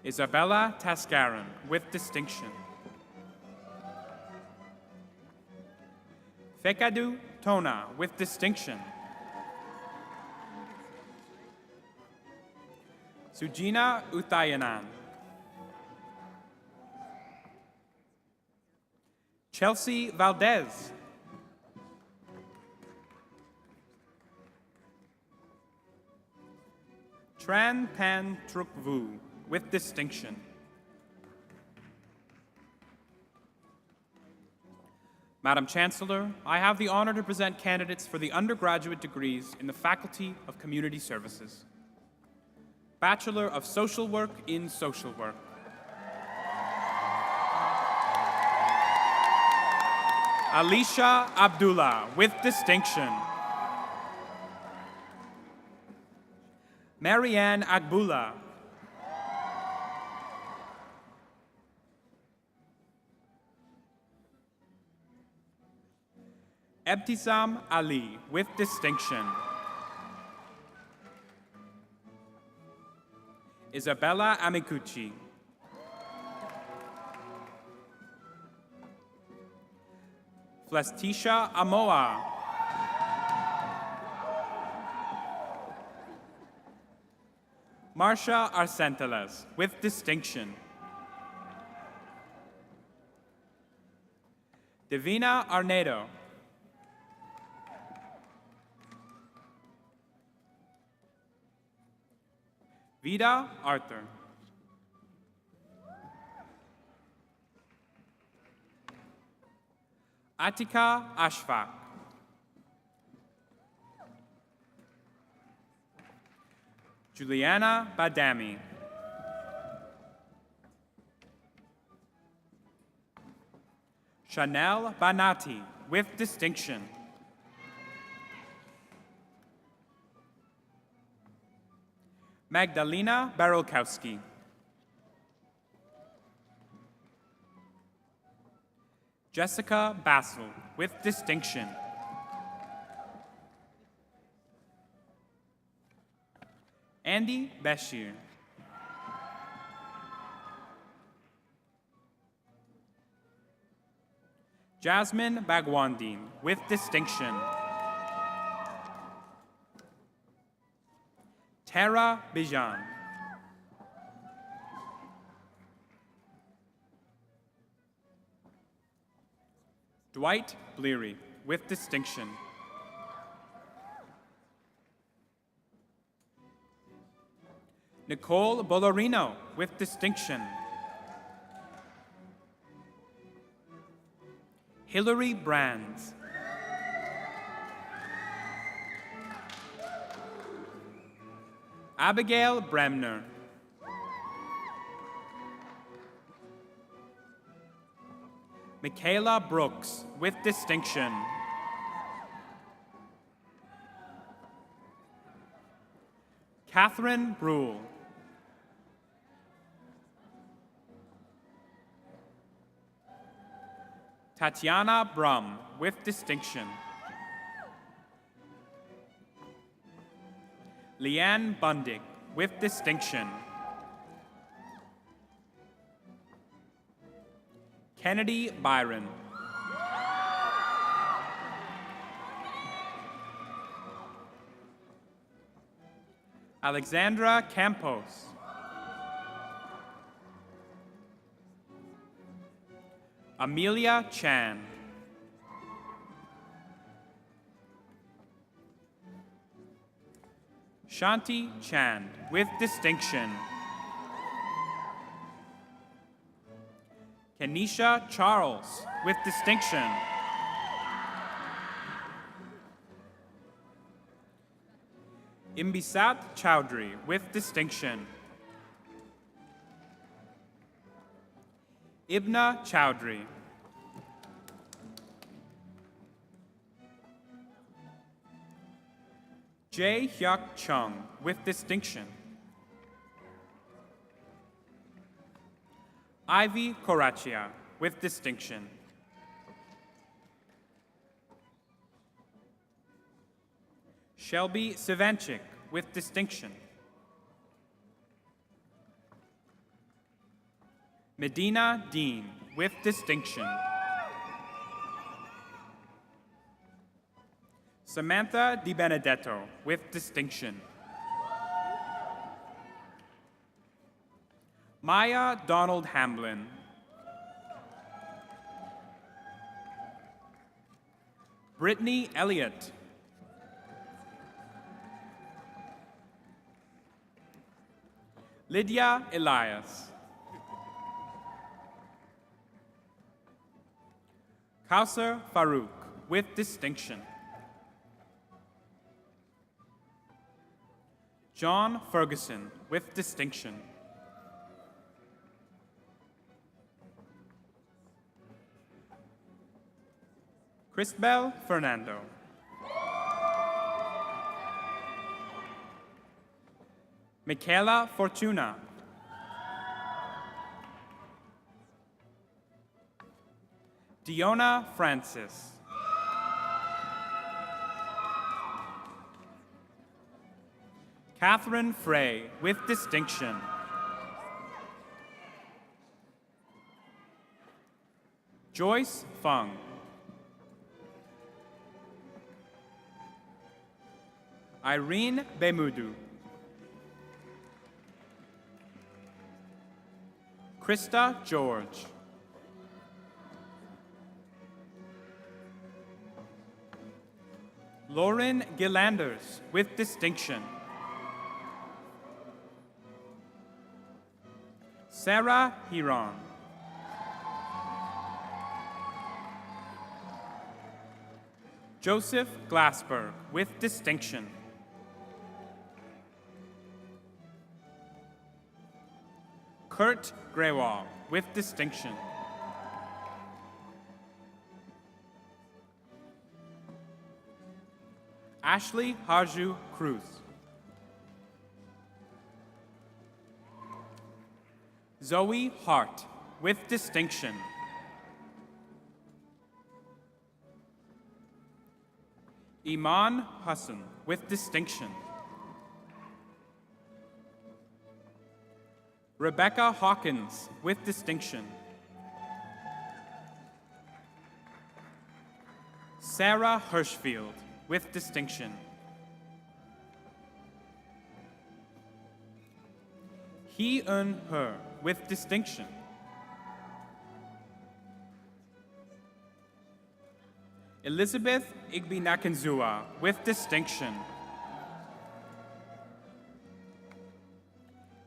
Isabella Tascarin, with distinction. Fekadu Tona, with distinction. Sujina Uthayanan. Chelsea Valdez. Tran Pan Truk Vu, with distinction. Madam Chancellor, I have the honor to present candidates for the undergraduate degrees in the Faculty of Community Services. Bachelor of Social Work in Social Work. Alicia Abdullah, with distinction. Marianne Agbula. Ebtisam Ali, with distinction. Isabella Amikuchi. Flestisha Amoa. Marcia Arcenteles, with distinction. Divina Arnedo. Vida Arthur. Atika Ashfaq. Juliana Badami. Chanel Banati, with distinction. Magdalena Barolkowski. Jessica Bassel, with distinction. Andy Bashir. Jasmine Bagwandin, with distinction. Tara Bijan. Dwight Bleary, with distinction. Nicole Bolorino, with distinction. Hillary Brands. Abigail Bremner. Michaela Brooks, with distinction. Catherine Brule. Tatiana Brum, with distinction. Leanne Bundig, with distinction. Kennedy Byron. Alexandra Campos. Amelia Chan. Shanti Chand, with distinction. Kenisha Charles, with distinction. Imbisat Chowdhury, with distinction. Ibna Chowdhury. Jae Hyuk Chung, with distinction. Ivy Korachia, with distinction. Shelby Sivanchik, with distinction. Medina Dean, with distinction. Samantha Di Benedetto, with distinction. Maya Donald Hamblin. Brittany Elliott. Lydia Elias. Kausar Farouk, with distinction. John Ferguson, with distinction. Christabel Fernando. Michaela Fortuna. Diona Francis. Catherine Frey, with distinction. Joyce Fung. Irene Bemudu. Krista George. Lauren Gillanders, with distinction. Sarah Hiron. Joseph Glassberg, with distinction. Kurt Grewal, with distinction. Ashley Harju Cruz. Zoe Hart, with distinction. Iman Hassan, with distinction. Rebecca Hawkins, with distinction. Sarah Hirschfield, with distinction. He-un Her, with distinction. Elizabeth Igbinakanzua, with distinction.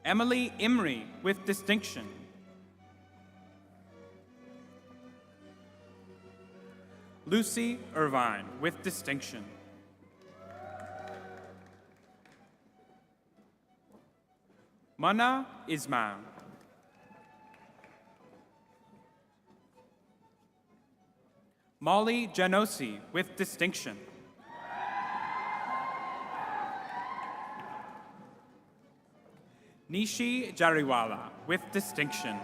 Emily Imrie, with distinction. Lucy Irvine, with distinction. Mana Ismail. Molly Janosi, with distinction. Nishi Jariwala, with distinction.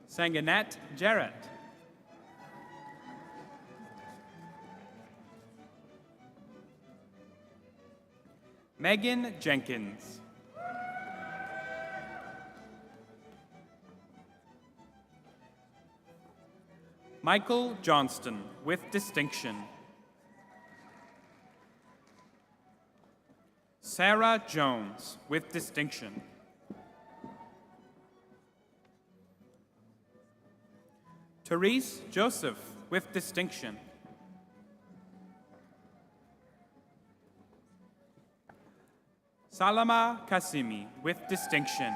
Sanganet Jarrett. Megan Jenkins. Michael Johnston, with distinction. Sarah Jones, with distinction. Therese Joseph, with distinction. Salama Kasimi, with distinction.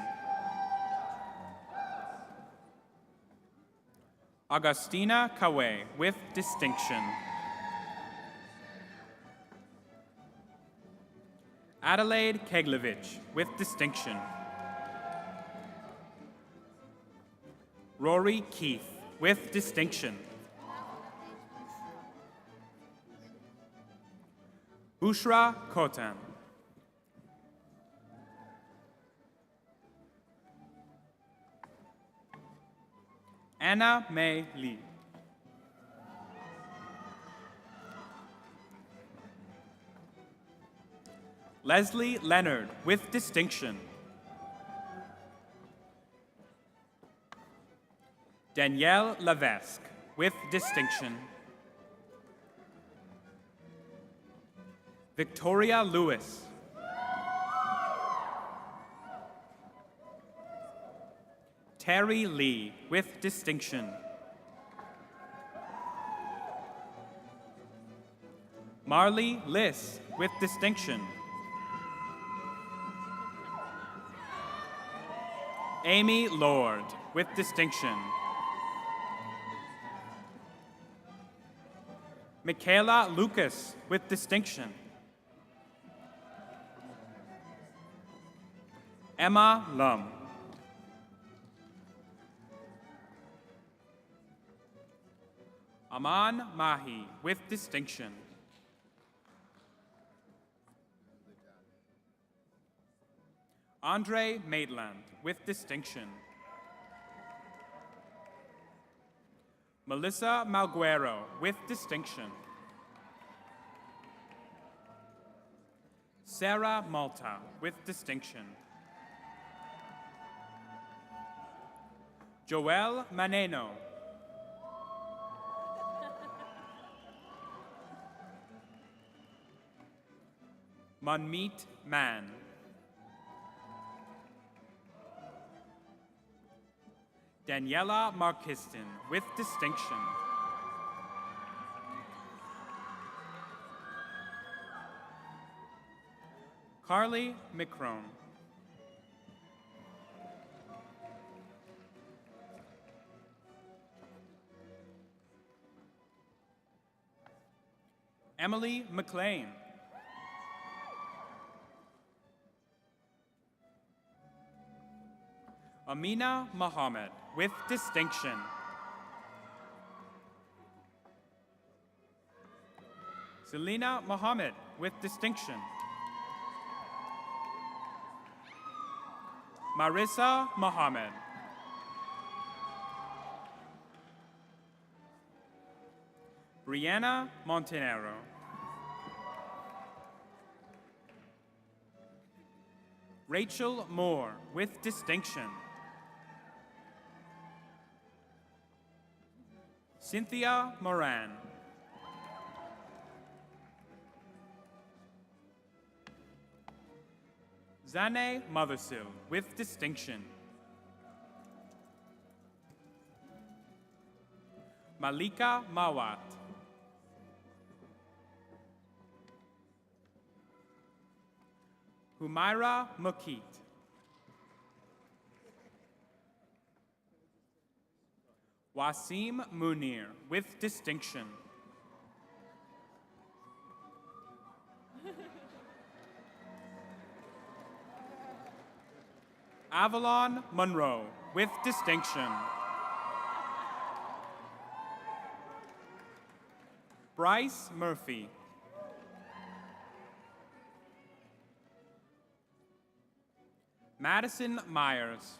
Augustina Kawe, with distinction. Adelaide Keglevich, with distinction. Rory Keith, with distinction. Bushra Kotan. Anna May Lee. Leslie Leonard with distinction. Danielle Levesque with distinction. Victoria Lewis. Terry Lee with distinction. Marley Liss with distinction. Amy Lord with distinction. Michaela Lucas with distinction. Emma Lum. Aman Mahi with distinction. Andre Maitland with distinction. Melissa Malguero with distinction. Sarah Malta with distinction. Joel Maneno. Manmeet Man. Daniela Markiston with distinction. Carly McCrone. Emily McLean. Amina Mohammed with distinction. Selena Mohammed with distinction. Marissa Mohammed. Brianna Montenero. Rachel Moore with distinction. Cynthia Moran. Zane Mothersill with distinction. Malika Mawat. Humaira Mukit. Wasim Munir with distinction. Avalon Monroe with distinction. Bryce Murphy. Madison Myers.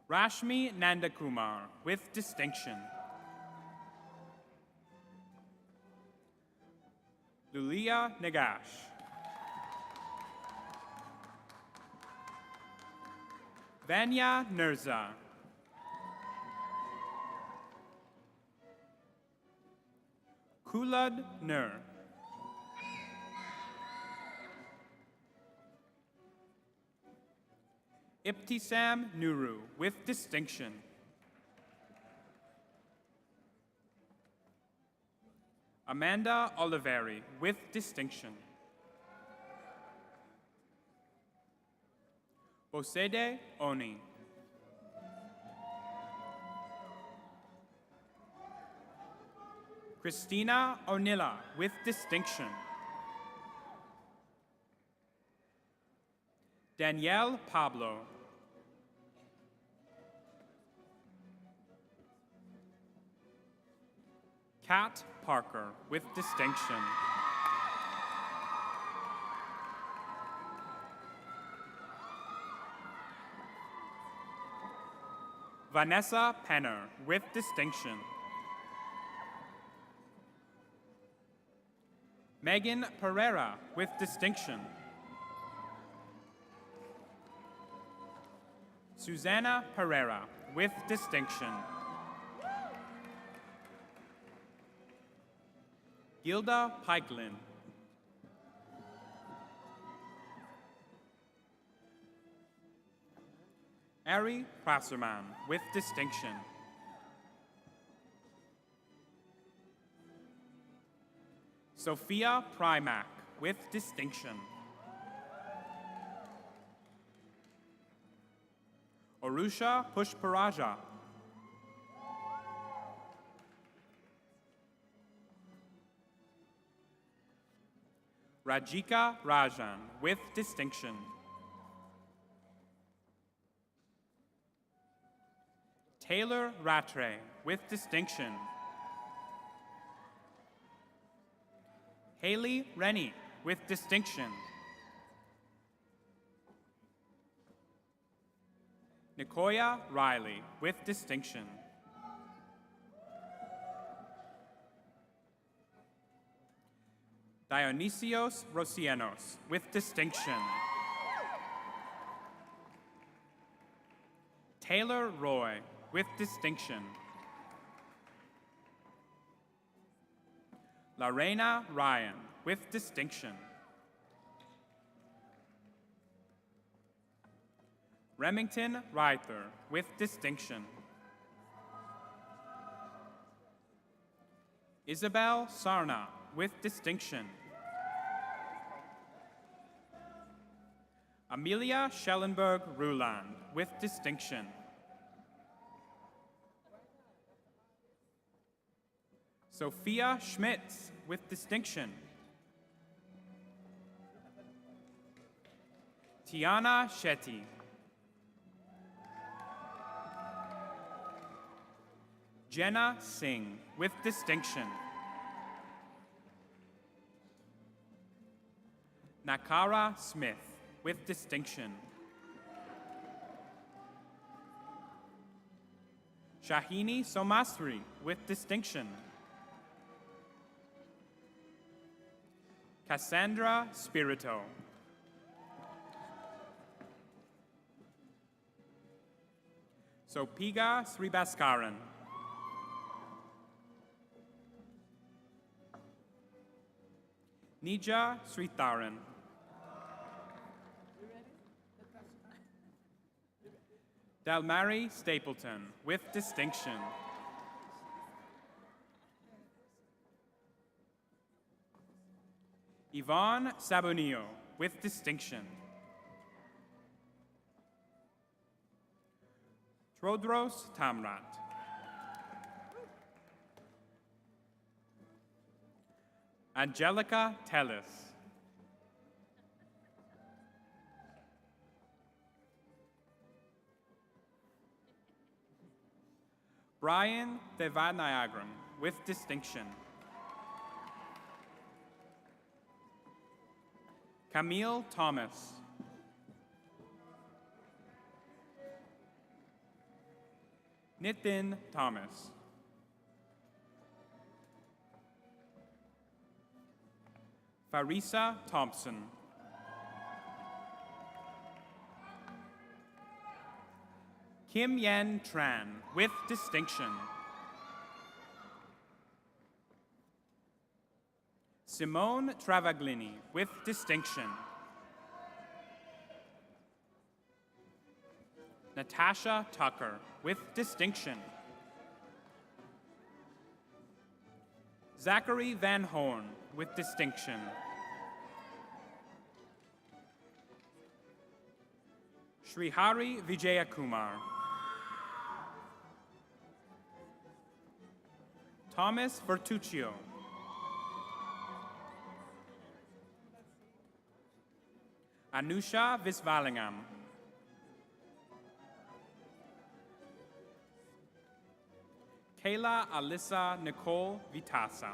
Rashmi Nandakumar with distinction. Lulia Nagash. Vanya Nurza. Kulad Nur. Ibtisam Nuru with distinction. Amanda Oliveri with distinction. Bosede Oni. Christina Onilla with distinction. Danielle Pablo. Kat Parker with distinction. Vanessa Penner with distinction. Megan Pereira with distinction. Susanna Pereira with distinction. Gilda Peiklin. Ari Prasserman with distinction. Sophia Primack with distinction. Orusha Pushparaja. Rajika Rajan with distinction. Taylor Rattray with distinction. Haley Rennie with distinction. Nicoya Riley with distinction. Dionysios Rosienos with distinction. Taylor Roy with distinction. Lorena Ryan with distinction. Remington Reither with distinction. Isabel Sarna with distinction. Amelia Schellenberg Ruland with distinction. Sophia Schmitz with distinction. Tiana Shetty. Jenna Singh with distinction. Nakara Smith with distinction. Shahini Somasri with distinction. Cassandra Spirito. Sopiga Sribaskaran. Nija Sritharan. Dalmari Stapleton with distinction. Yvonne Sabonillo with distinction. Trodros Tamrat. Angelica Tellis. Brian Devanayagram with distinction. Camille Thomas. Nitin Thomas. Farisa Thompson. Kim Yen Tran with distinction. Simone Travaglini with distinction. Natasha Tucker with distinction. Zachary Van Horn with distinction. Srihari Vijayakumar. Thomas Bertuccio. Anusha Visvalingam. Kayla Alyssa Nicole Vitasa.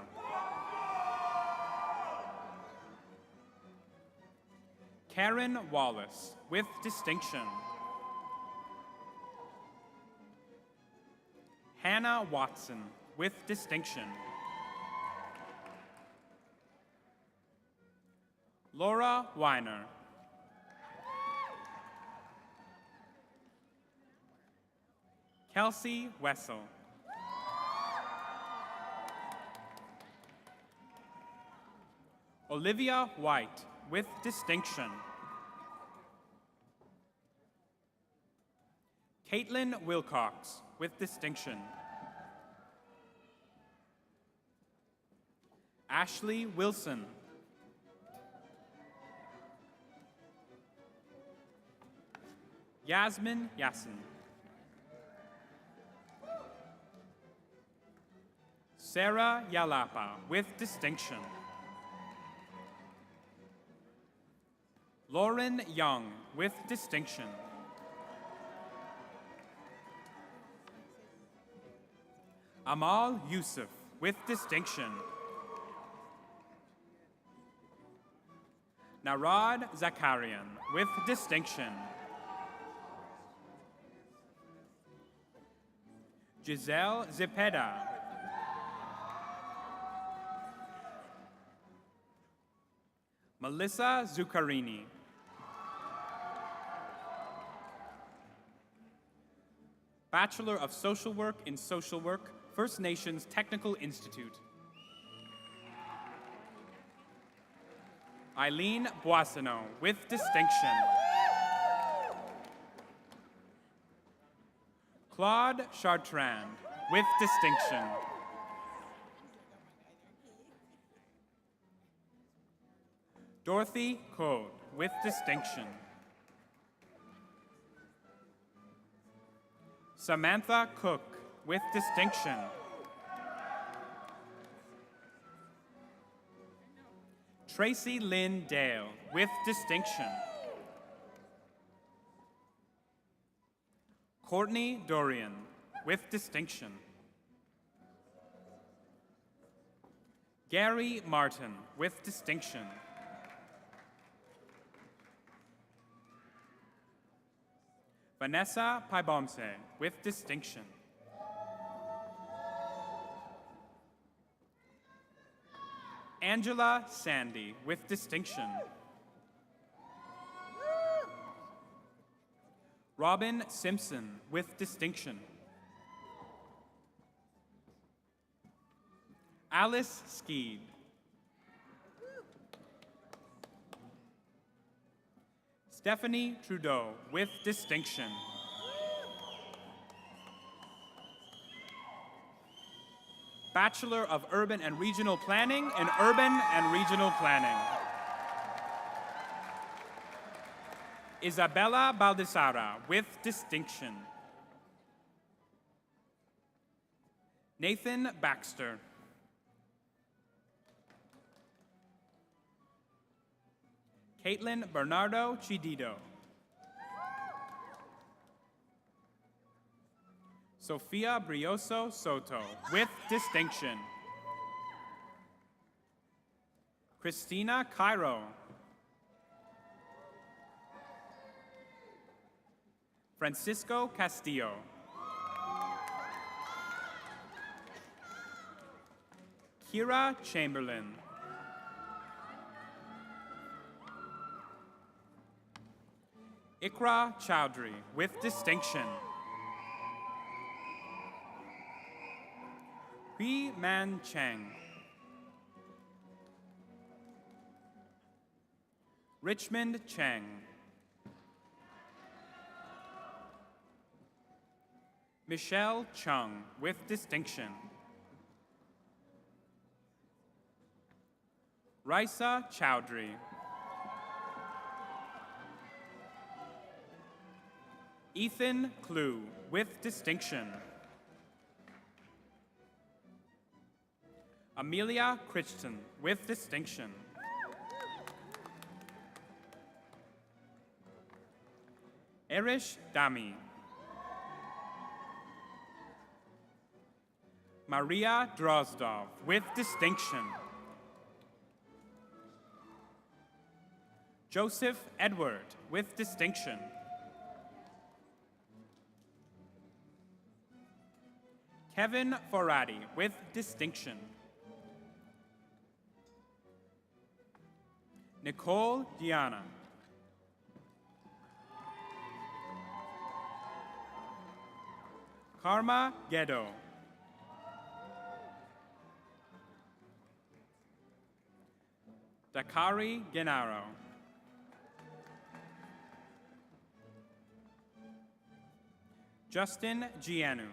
Karen Wallace with distinction. Hannah Watson with distinction. Laura Weiner. Kelsey Wessel. Olivia White, with distinction. Caitlin Wilcox, with distinction. Ashley Wilson. Yasmin Yassin. Sarah Yalapa, with distinction. Lauren Young, with distinction. Amal Yusuf, with distinction. Narad Zakarian, with distinction. Giselle Zepeda. Melissa Zuccarini. Bachelor of Social Work in Social Work, First Nations Technical Institute. Eileen Boissonneau, with distinction. Claude Chartrand, with distinction. Dorothy Code, with distinction. Samantha Cook, with distinction. Tracy Lynn Dale, with distinction. Courtney Dorian, with distinction. Gary Martin, with distinction. Vanessa Paibomse, with distinction. Angela Sandy, with distinction. Robin Simpson, with distinction. Alice Skeed. Stephanie Trudeau, with distinction. Bachelor of Urban and Regional Planning in Urban and Regional Planning. Isabella Baldessara, with distinction. Nathan Baxter. Caitlin Bernardo Chidido. Sofia Brioso Soto, with distinction. Christina Cairo. Francisco Castillo. Kira Chamberlain. Ikra Chowdhury, with distinction. Hui Man Cheng. Richmond Cheng. Michelle Chung, with distinction. Raisa Chowdhury. Ethan Clue, with distinction. Amelia Crichton, with distinction. Erish Dami. Maria Drozdov, with distinction. Joseph Edward, with distinction. Kevin Forati, with distinction. Nicole Diana. Karma Gedo. Dakari Genaro. Justin Gianu.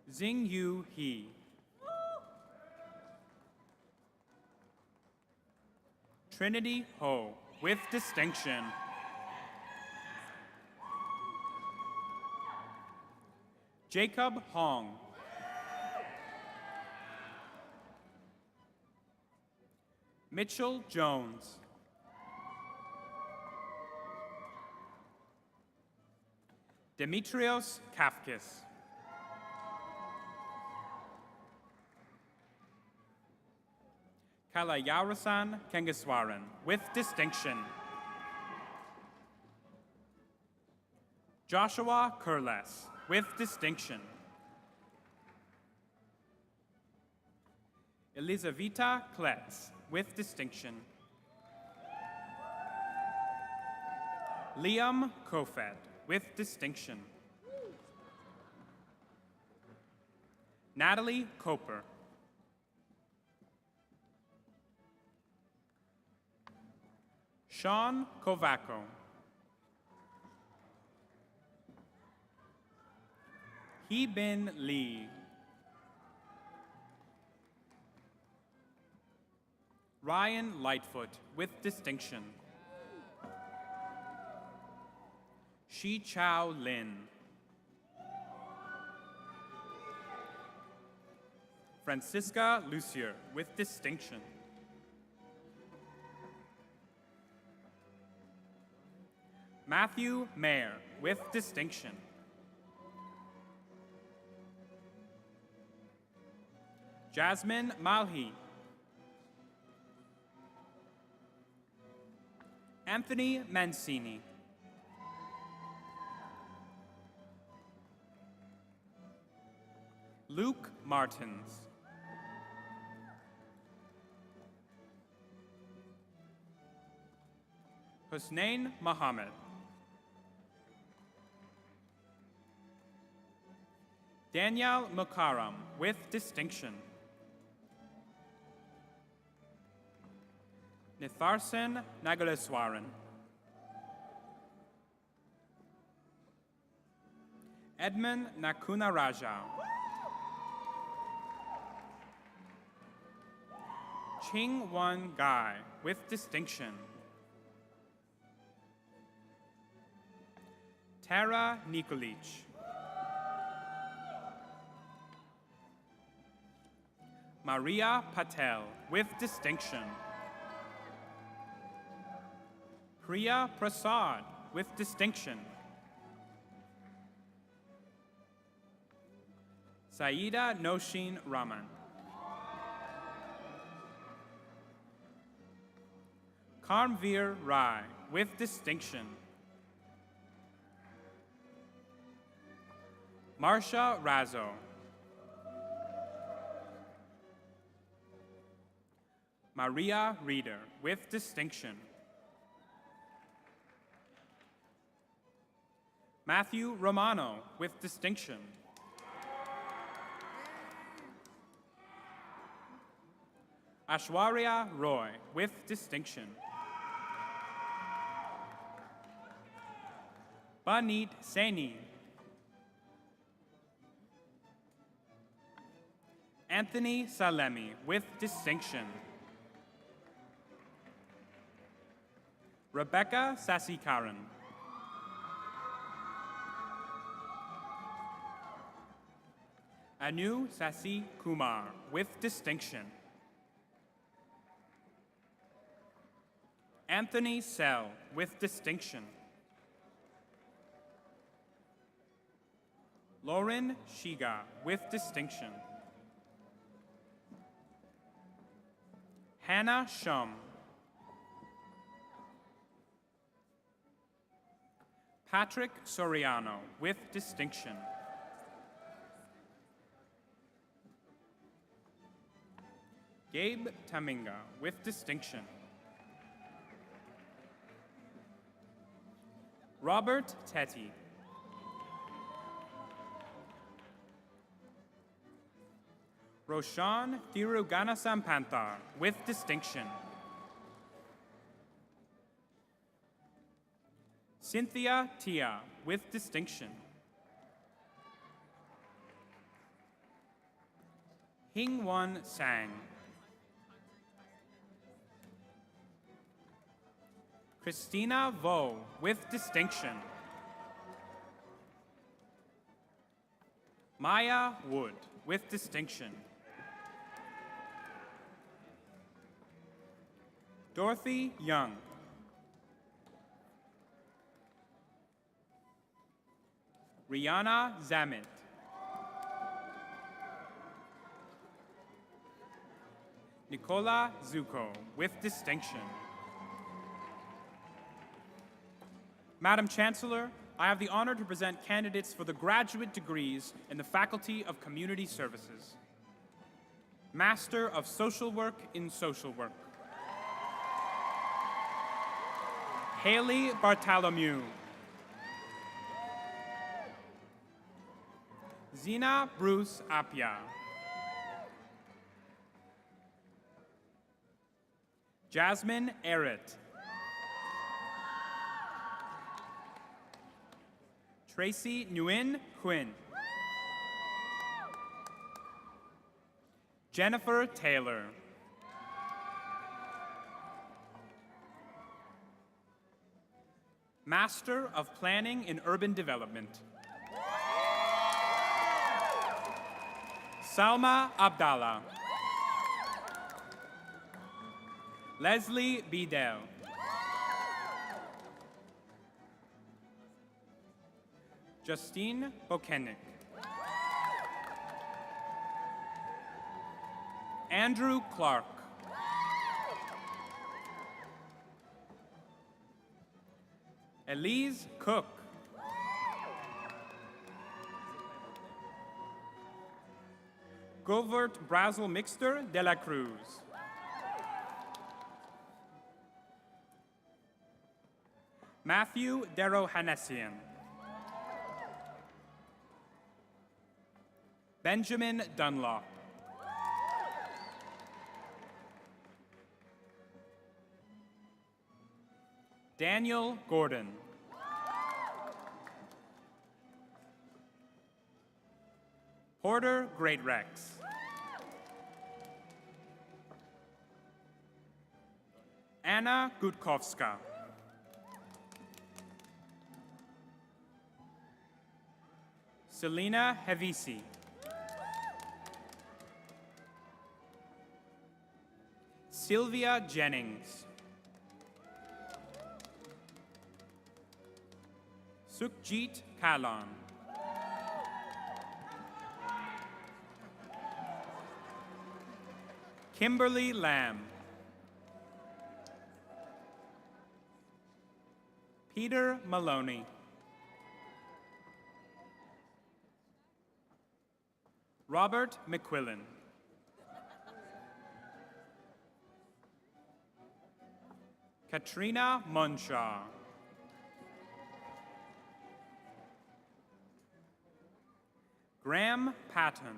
Xingyu He. Trinity Ho, with distinction. Jacob Hong. Mitchell Jones. Demetrios Kafkis. Kalayarasan Kangaswaran, with distinction. Joshua Kurles, with distinction. Elizaveta Kletz, with distinction. Liam Kofed, with distinction. Natalie Koper. Sean Kovacko. Hee-Bin Lee. Ryan Lightfoot, with distinction. Shi Chao Lin. Francisca Lucier, with distinction. Matthew Mayer, with distinction. Jasmine Malhi. Anthony Mancini. Luke Martins. Husnain Mohammed. Danielle Mukaram, with distinction. Nitharsan Nagaleswaran. Edmund Nakuna Raja. Ching Wan Gai, with distinction. Tara Nikolic. Maria Patel, with distinction. Priya Prasad, with distinction. Saida Noshin Raman. Karmveer Rai, with distinction. Marsha Razzo. Maria Reeder, with distinction. Matthew Romano, with distinction. Ashwarya Roy, with distinction. Banit Saini. Anthony Salemi, with distinction. Rebecca Sasikaran. Anu Sasi Kumar, with distinction. Anthony Sell, with distinction. Lauren Shiga, with distinction. Hannah Shum. Patrick Soriano, with distinction. Gabe Taminga, with distinction. Robert Tetty. Roshan Thiruganasampanthar, with distinction. Cynthia Tia, with distinction. Hing-Won Sang. Christina Vo, with distinction. Maya Wood, with distinction. Dorothy Young. Rihanna Zamit. Nicola Zuko, with distinction. Madam Chancellor, I have the honor to present candidates for the graduate degrees in the Faculty of Community Services. Master of Social Work in Social Work. Haley Bartholomew. Zina Bruce Apia. Jasmine Errett. Tracy Nguyen Quinn. Jennifer Taylor. Master of Planning in Urban Development. Salma Abdallah. Leslie Bedell. Justine Bokenik. Andrew Clark. Elise Cook. Govert Brazel Mixter de la Cruz. Matthew Darrow Hanessian. Benjamin Dunlop. Daniel Gordon. Porter Greatrex. Anna Gutkowska. Selena Hevisi. Sylvia Jennings. Sukhjit Kalon. Kimberly Lamb. Peter Maloney. Robert McQuillan. Katrina Munshaw. Graham Patton.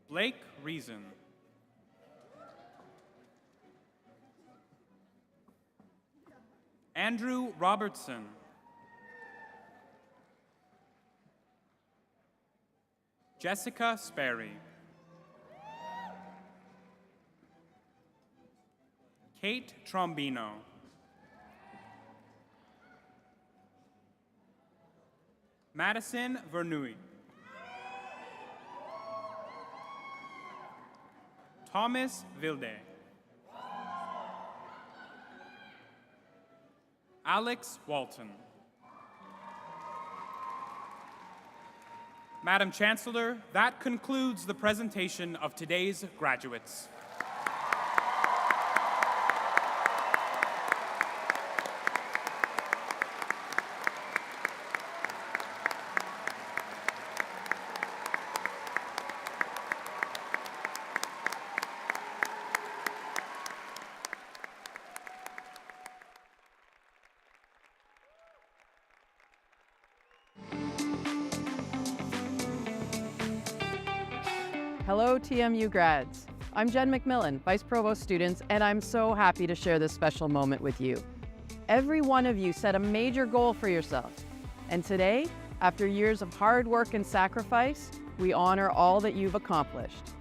Blake Reason. Andrew Robertson. Jessica Sperry. Kate Trombino. Madison Vernouy. Thomas Vilde. Alex Walton. Madam Chancellor, that concludes the presentation of today's graduates. Hello, TMU grads. I'm Jen McMillan, Vice Provost Students, and I'm so happy to share this special moment with you. Every one of you set a major goal for yourself. And today, after years of hard work and sacrifice, we honor all that you've accomplished.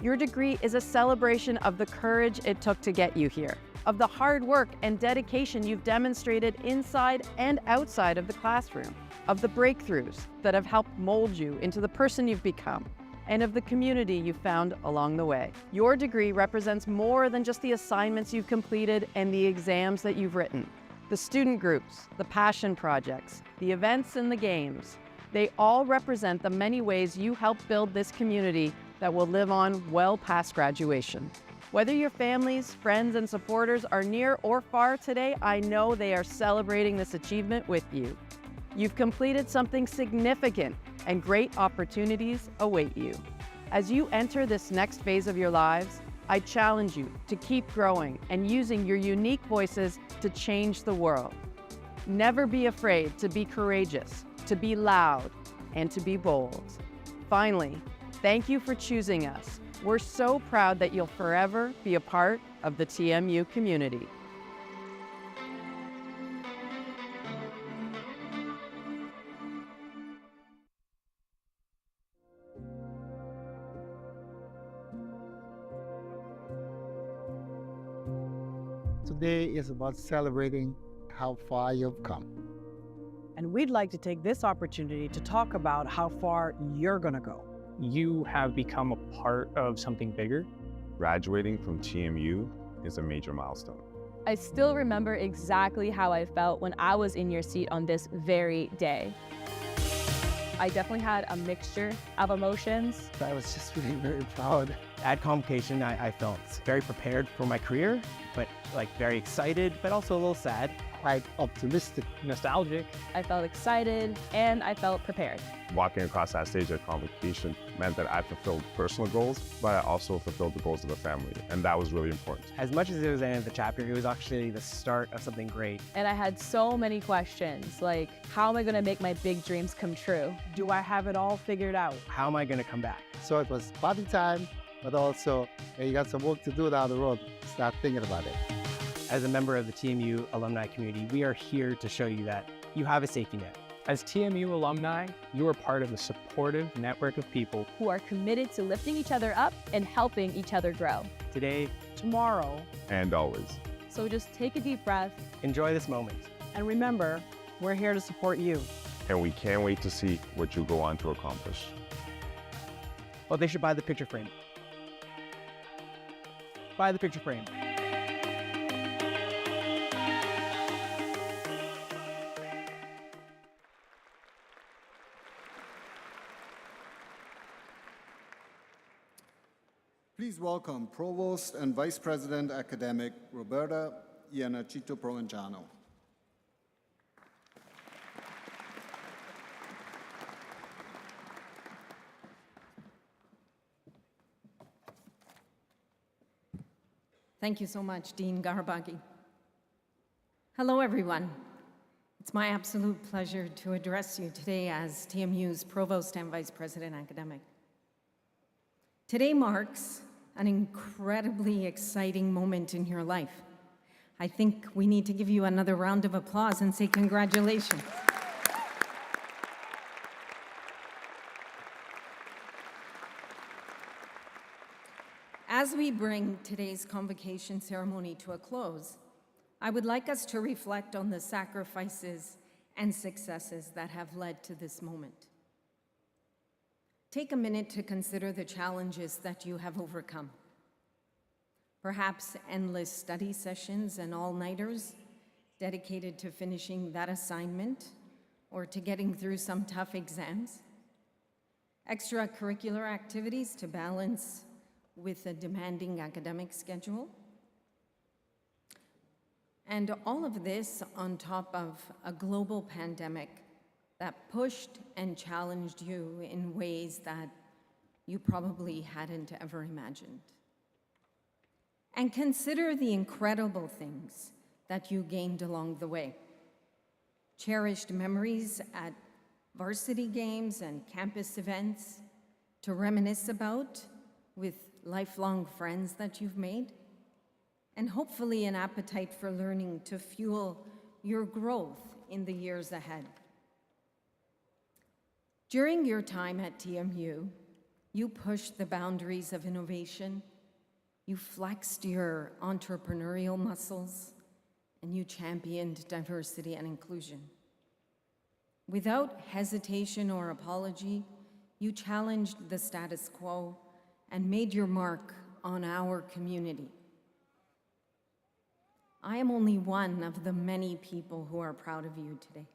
Your degree is a celebration of the courage it took to get you here, of the hard work and dedication you've demonstrated inside and outside of the classroom, of the breakthroughs that have helped mold you into the person you've become, and of the community you've found along the way. Your degree represents more than just the assignments you've completed and the exams that you've written. The student groups, the passion projects, the events and the games, they all represent the many ways you help build this community that will live on well past graduation. Whether your families, friends, and supporters are near or far today, I know they are celebrating this achievement with you. You've completed something significant, and great opportunities await you. As you enter this next phase of your lives, I challenge you to keep growing and using your unique voices to change the world. Never be afraid to be courageous, to be loud, and to be bold. Finally, thank you for choosing us. We're so proud that you'll forever be a part of the TMU community. Today is about celebrating how far you've come. And we'd like to take this opportunity to talk about how far you're going to go. You have become a part of something bigger. Graduating from TMU is a major milestone. I still remember exactly how I felt when I was in your seat on this very day. I definitely had a mixture of emotions. I was just feeling very proud. At Convocation, I felt very prepared for my career, but very excited, but also a little sad. Quite optimistic. Nostalgic. I felt excited and I felt prepared. Walking across that stage at Convocation meant that I fulfilled personal goals, but I also fulfilled the goals of the family, and that was really important. As much as it was the end of the chapter, it was actually the start of something great. And I had so many questions, like, how am I gonna make my big dreams come true? Do I have it all figured out? How am I gonna come back? So it was party time, but also you got some work to do down the road. Start thinking about it. As a member of the TMU alumni community, we are here to show you that you have a safety net. As TMU alumni, you are part of a supportive network of people who are committed to lifting each other up and helping each other grow. Today, tomorrow, and always. So just take a deep breath. Enjoy this moment. And remember, we're here to support you. And we can't wait to see what you go on to accomplish. Well, they should buy the picture frame. Buy the picture frame. Please welcome Provost and Vice President Academic Roberta Iannacito Provenzano. Thank you so much, Dean Garabaghi. Hello, everyone. It's my absolute pleasure to address you today as TMU's Provost and Vice President Academic. Today marks an incredibly exciting moment in your life. I think we need to give you another round of applause and say congratulations. As we bring today's convocation ceremony to a close, I would like us to reflect on the sacrifices and successes that have led to this moment. Take a minute to consider the challenges that you have overcome. Perhaps endless study sessions and all-nighters dedicated to finishing that assignment or to getting through some tough exams. Extracurricular activities to balance with a demanding academic schedule. And all of this on top of a global pandemic that pushed and challenged you in ways that you probably hadn't ever imagined. And consider the incredible things that you gained along the way. Cherished memories at varsity games and campus events to reminisce about with lifelong friends that you've made, and hopefully an appetite for learning to fuel your growth in the years ahead. During your time at TMU, you pushed the boundaries of innovation, you flexed your entrepreneurial muscles, and you championed diversity and inclusion. Without hesitation or apology, you challenged the status quo and made your mark on our community. I am only one of the many people who are proud of you today.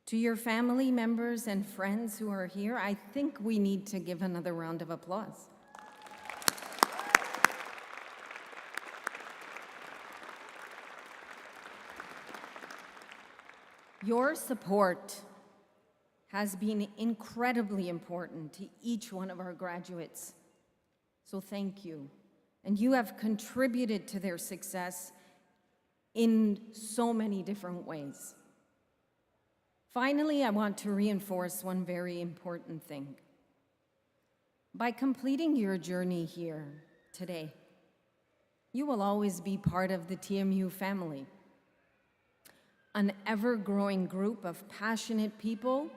To your family members and friends who are here, I think we need to give another round of applause. Your support has been incredibly important to each one of our graduates, so thank you. And you have contributed to their success in so many different ways. Finally, I want to reinforce one very important thing. By completing your journey here today, you will always be part of the TMU family, an ever-growing group of passionate people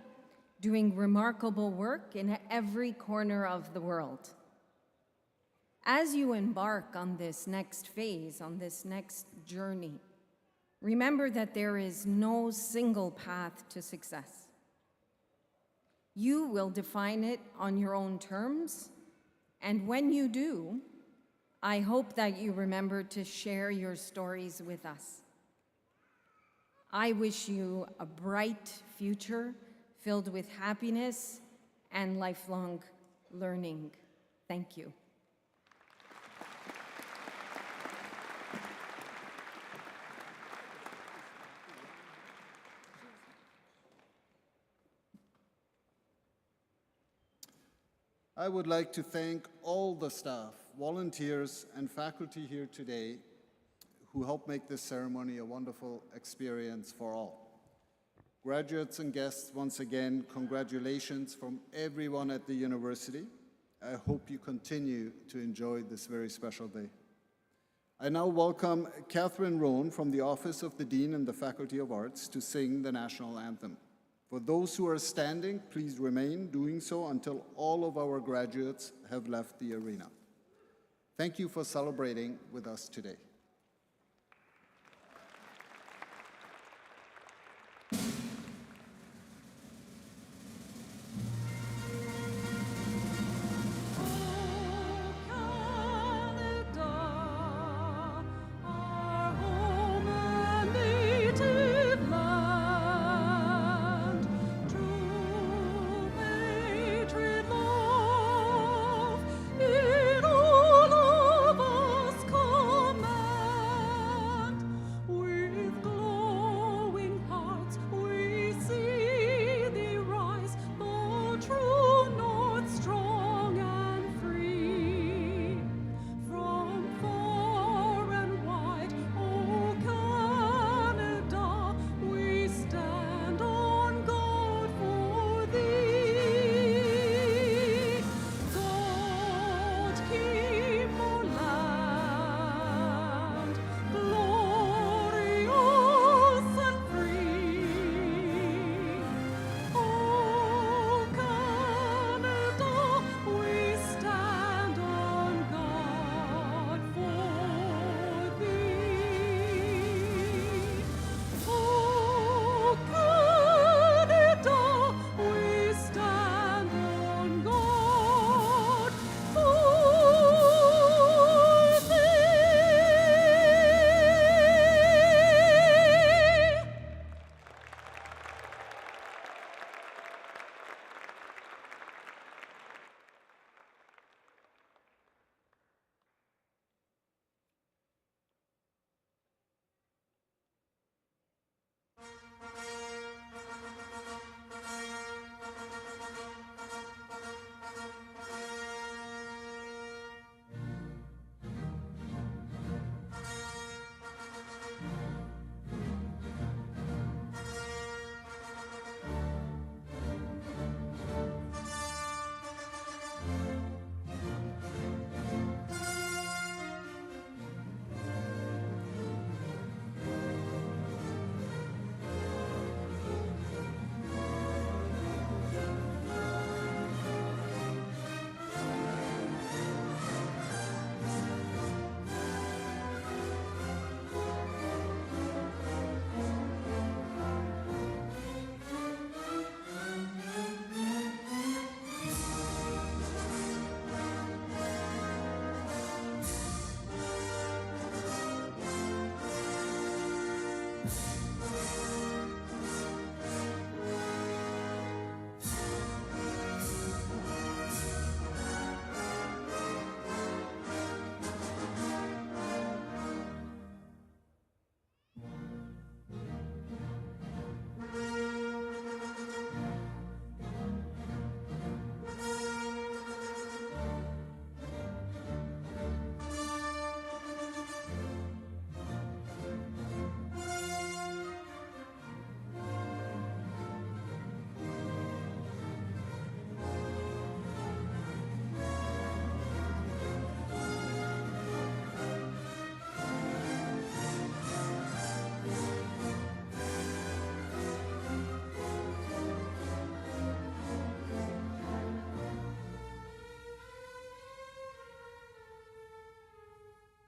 doing remarkable work in every corner of the world. As you embark on this next phase, on this next journey, remember that there is no single path to success. You will define it on your own terms, and when you do, I hope that you remember to share your stories with us. I wish you a bright future filled with happiness and lifelong learning. Thank you. I would like to thank all the staff, volunteers, and faculty here today who helped make this ceremony a wonderful experience for all. Graduates and guests, once again, congratulations from everyone at the university. I hope you continue to enjoy this very special day. I now welcome Catherine Rohn from the Office of the Dean and the Faculty of Arts to sing the national anthem. For those who are standing, please remain doing so until all of our graduates have left the arena. Thank you for celebrating with us today.